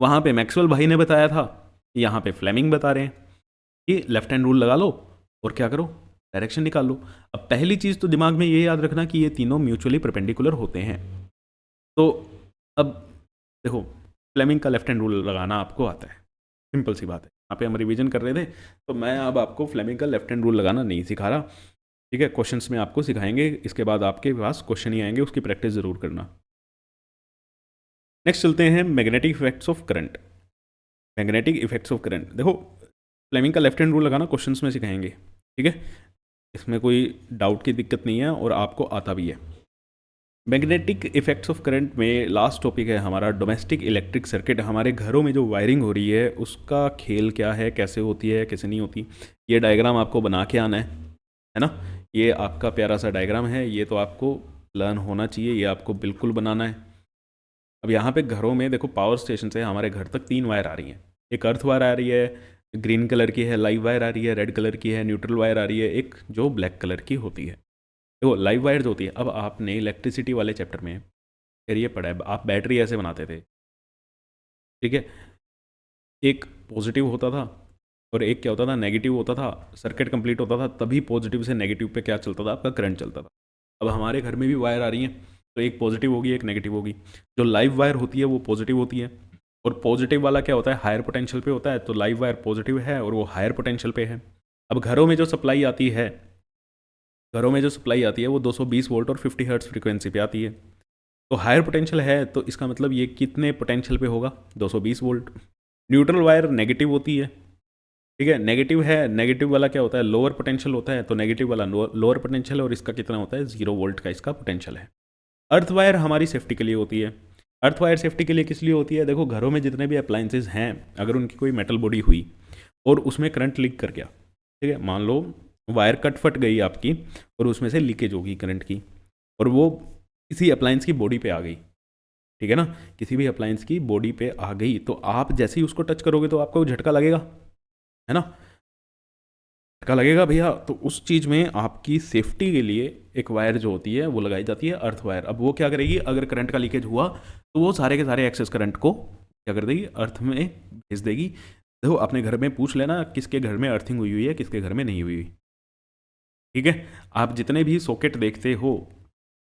[SPEAKER 1] वहाँ पे मैक्सवेल भाई ने बताया था, यहाँ पे फ्लेमिंग बता रहे हैं कि लेफ्ट हैंड रूल लगा लो और क्या करो? डायरेक्शन निकाल लो। अब पहली चीज़ तो दिमाग में ये याद रखना कि ये तीनों म्यूचुअली परपेंडिकुलर होते हैं। तो अब देखो फ्लेमिंग का लेफ्ट हैंड रूल लगाना आपको आता है, सिंपल सी बात है। यहाँ पे हम रिवीजन कर रहे थे, तो मैं अब आपको फ्लेमिंग का लेफ्ट हैंड रूल लगाना नहीं सिखा रहा, ठीक है। क्वेश्चंस में आपको सिखाएंगे, इसके बाद आपके पास क्वेश्चन ही आएंगे, उसकी प्रैक्टिस ज़रूर करना। नेक्स्ट चलते हैं magnetic effects of current. Magnetic effects of current, देखो फ्लेमिंग का लेफ्ट हैंड रूल लगाना क्वेश्चंस में सिखाएंगे, ठीक है, इसमें कोई डाउट की दिक्कत नहीं है और आपको आता भी है। मैग्नेटिक इफेक्ट्स ऑफ करंट में लास्ट टॉपिक है हमारा डोमेस्टिक इलेक्ट्रिक सर्किट। हमारे घरों में जो वायरिंग हो रही है उसका खेल क्या है, कैसे होती है, कैसे नहीं होती, ये डायग्राम आपको बना के आना है ना। ये आपका प्यारा सा डायग्राम है, ये तो आपको लर्न होना चाहिए, ये आपको बिल्कुल बनाना है। अब यहाँ पे घरों में देखो, पावर स्टेशन से हमारे घर तक 3 वायर आ रही हैं। एक अर्थ वायर आ रही है, ग्रीन कलर की है, लाइव वायर आ रही है, रेड कलर की है, न्यूट्रल वायर आ रही है, एक जो ब्लैक कलर की होती है। देखो लाइव वायर जो होती है, अब आपने इलेक्ट्रिसिटी वाले चैप्टर में फिर ये पढ़ा है, आप बैटरी ऐसे बनाते थे, ठीक है, एक पॉजिटिव होता था और एक क्या होता था, नेगेटिव होता था। सर्किट कंप्लीट होता था तभी पॉजिटिव से नेगेटिव पे क्या चलता था, आपका करंट चलता था। अब हमारे घर में भी वायर आ रही हैं, तो एक पॉजिटिव होगी, एक नेगेटिव होगी। जो लाइव वायर होती है वो पॉजिटिव होती है, और पॉजिटिव वाला क्या होता है, हायर पोटेंशियल पे होता है, तो लाइव वायर पॉजिटिव है और वो हायर पोटेंशियल पे है। अब घरों में जो सप्लाई आती है, घरों में जो सप्लाई आती है वो 220 वोल्ट और 50 हर्ट्ज फ्रीक्वेंसी पे आती है। तो हायर पोटेंशियल है, तो इसका मतलब ये कितने पोटेंशियल पे होगा, 220 वोल्ट। न्यूट्रल वायर नेगेटिव होती है, ठीक है, नेगेटिव है, नेगेटिव वाला क्या होता है, लोअर पोटेंशियल होता है, तो नेगेटिव वाला लोअर पोटेंशियल, और इसका कितना होता है, 0 वोल्ट का इसका पोटेंशियल है। अर्थ वायर हमारी सेफ्टी के लिए होती है। अर्थ वायर सेफ्टी के लिए किस लिए होती है, देखो घरों में जितने भी अप्लाइंसेज हैं, अगर उनकी कोई मेटल बॉडी हुई और उसमें करंट लीक कर गया, ठीक है, मान लो वायर कट फट गई आपकी और उसमें से लीकेज होगी करंट की, और वो किसी अप्लाइंस की बॉडी पे आ गई, ठीक है ना, किसी भी अप्लाइंस की बॉडी पे आ गई, तो आप जैसे ही उसको टच करोगे तो आपको झटका लगेगा, है ना, झटका लगेगा भैया। तो उस चीज़ में आपकी सेफ्टी के लिए एक वायर जो होती है वो लगाई जाती है, अर्थ वायर। अब वो क्या करेगी, अगर करंट का लीकेज हुआ तो वो सारे के सारे एक्सेस करंट को क्या कर देगी, अर्थ में भेज देगी। देखो अपने घर में पूछ लेना किसके घर में अर्थिंग हुई हुई है, किसके घर में नहीं हुई हुई, ठीक है। आप जितने भी सॉकेट देखते हो,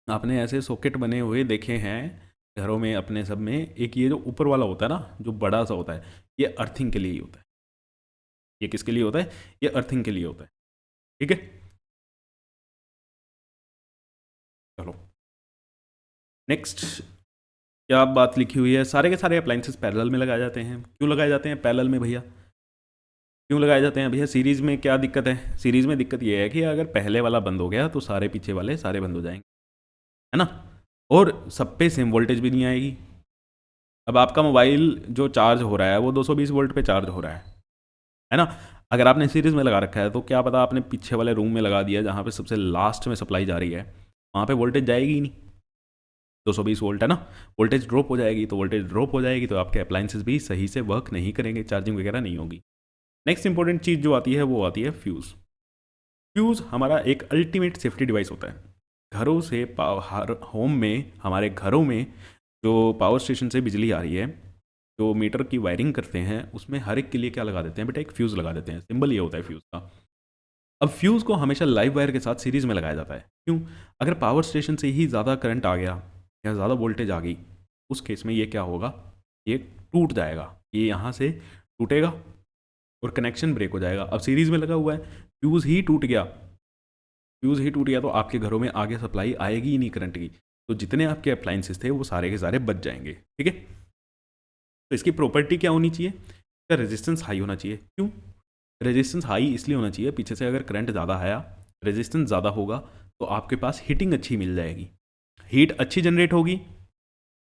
[SPEAKER 1] आपने ऐसे सॉकेट बने हुए देखे हैं घरों में अपने सब में। एक ये जो ऊपर वाला होता है ना, जो बड़ा सा होता है, ये अर्थिंग के लिए ही होता है। ये किसके लिए होता है, ये अर्थिंग के लिए होता है, ठीक है। चलो नेक्स्ट, क्या बात लिखी हुई है, सारे के सारे अप्लाइंसेस पैरेलल में लगाए जाते हैं। क्यों लगाए जाते हैं पैरेलल में भैया, क्यों लगाए जाते हैं भैया। सीरीज़ में क्या दिक्कत है, सीरीज़ में दिक्कत ये है कि अगर पहले वाला बंद हो गया तो सारे पीछे वाले सारे बंद हो जाएंगे, है ना, और सब पे सेम वोल्टेज भी नहीं आएगी। अब आपका मोबाइल जो चार्ज हो रहा है वो 220 वोल्ट पे चार्ज हो रहा है ना। अगर आपने सीरीज़ में लगा रखा है तो क्या पता आपने पीछे वाले रूम में लगा दिया जहाँ पे सबसे लास्ट में सप्लाई जा रही है, वहाँ पे वोल्टेज जाएगी ही नहीं, 220 वोल्ट है ना, वोल्टेज ड्रॉप हो जाएगी। तो वोल्टेज ड्रॉप हो जाएगी तो आपके अप्लाइंसेस भी सही से वर्क नहीं करेंगे, चार्जिंग वगैरह नहीं होगी। नेक्स्ट इंपॉर्टेंट चीज़ जो आती है वो आती है फ्यूज़। फ्यूज़ हमारा एक अल्टीमेट सेफ्टी डिवाइस होता है। घरों से हर होम में, हमारे घरों में जो पावर स्टेशन से बिजली आ रही है, जो मीटर की वायरिंग करते हैं, उसमें हर एक के लिए क्या लगा देते हैं बेटा, एक फ्यूज़ लगा देते हैं। सिंबल ये होता है फ्यूज़ का। अब फ्यूज़ को हमेशा लाइव वायर के साथ सीरीज़ में लगाया जाता है। क्यों, अगर पावर स्टेशन से ही ज़्यादा करंट आ गया या ज़्यादा वोल्टेज आ गई, उस केस में ये क्या होगा, ये टूट जाएगा, ये यहाँ से टूटेगा और कनेक्शन ब्रेक हो जाएगा। अब सीरीज़ में लगा हुआ है, फ्यूज़ ही टूट गया, फ्यूज़ ही टूट गया तो आपके घरों में आगे सप्लाई आएगी ही नहीं करंट की। तो जितने आपके अप्लाइंसेस थे वो सारे के सारे बच जाएंगे, ठीक है। तो इसकी प्रॉपर्टी क्या होनी चाहिए, इसका रेजिस्टेंस हाई होना चाहिए। क्यों, रेजिस्टेंस हाई इसलिए होना चाहिए, पीछे से अगर करंट ज़्यादा आया, रेजिस्टेंस ज़्यादा होगा तो आपके पास हीटिंग अच्छी मिल जाएगी, हीट अच्छी जनरेट होगी,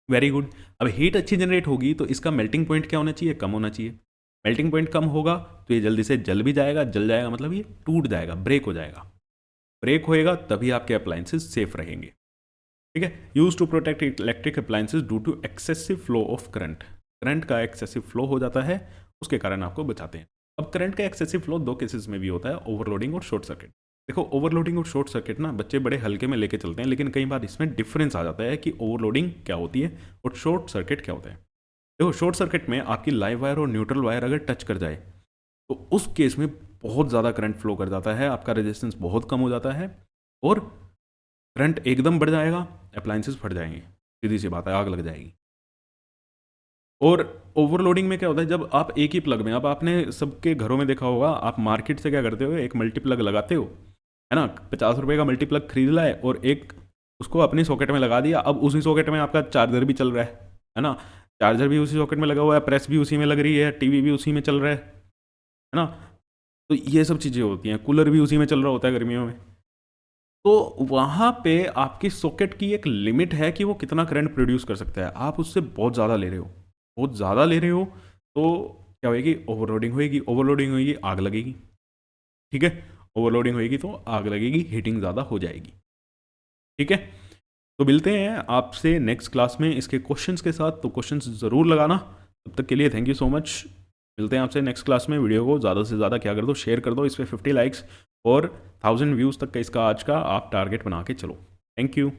[SPEAKER 1] वेरी गुड। अब हीट अच्छी जनरेट होगी तो इसका मेल्टिंग पॉइंट क्या होना चाहिए, कम होना चाहिए। मेल्टिंग पॉइंट कम होगा तो ये जल्दी से जल भी जाएगा, जल जाएगा मतलब ये टूट जाएगा, ब्रेक हो जाएगा। ब्रेक होएगा तभी आपके अप्लाइंसेस सेफ रहेंगे, ठीक है। Use to protect electric appliances due to excessive flow of current. Current का एक्सेसिव फ्लो हो जाता है, उसके कारण आपको बचाते हैं। अब करंट का एक्सेसिव फ्लो दो केसेस में भी होता है, ओवरलोडिंग और शॉर्ट सर्किट। देखो ओवरलोडिंग और शॉर्ट सर्किट ना बच्चे बड़े हल्के में लेके चलते हैं, लेकिन कई बार इसमें डिफरेंस आ जाता है कि ओवरलोडिंग क्या होती है और शॉर्ट सर्किट क्या होता है। देखो शॉर्ट सर्किट में आपकी लाइव वायर और न्यूट्रल वायर अगर टच कर जाए तो उस केस में बहुत ज़्यादा करंट फ्लो कर जाता है, आपका रेजिस्टेंस बहुत कम हो जाता है और करंट एकदम बढ़ जाएगा, अप्लाइंसेस फट जाएंगे, सीधी सी बात है, आग लग जाएगी। और ओवरलोडिंग में क्या होता है, जब आप एक ही प्लग में, अब आपने सबके घरों में देखा होगा, आप मार्केट से क्या करते हो, एक मल्टीप्लग लगाते हो, है ना, 50 रुपये का मल्टीप्लग खरीद लाए और एक उसको अपनी सॉकेट में लगा दिया। अब उसी सॉकेट में आपका चार्जर भी चल रहा है ना, चार्जर भी उसी सॉकेट में लगा हुआ है, प्रेस भी उसी में लग रही है, टीवी भी उसी में चल रहा है ना। तो ये सब चीज़ें होती हैं, कूलर भी उसी में चल रहा होता है गर्मियों में। तो वहाँ पे आपकी सॉकेट की एक लिमिट है कि वो कितना करंट प्रोड्यूस कर सकता है। आप उससे बहुत ज़्यादा ले रहे हो, बहुत ज़्यादा ले रहे हो, तो क्या होएगी, ओवरलोडिंग होएगी, ओवरलोडिंग होएगी, आग लगेगी। ठीक है, ओवरलोडिंग होएगी तो आग लगेगी, हीटिंग ज़्यादा हो जाएगी। ठीक है, तो मिलते हैं आपसे नेक्स्ट क्लास में इसके क्वेश्चंस के साथ। तो क्वेश्चंस ज़रूर लगाना। तब तक के लिए थैंक यू सो मच। मिलते हैं आपसे नेक्स्ट क्लास में। वीडियो को ज़्यादा से ज़्यादा क्या कर दो, शेयर कर दो। इस पर 50 लाइक्स और 1000 व्यूज़ तक का इसका आज का आप टारगेट बना के चलो। Thank you.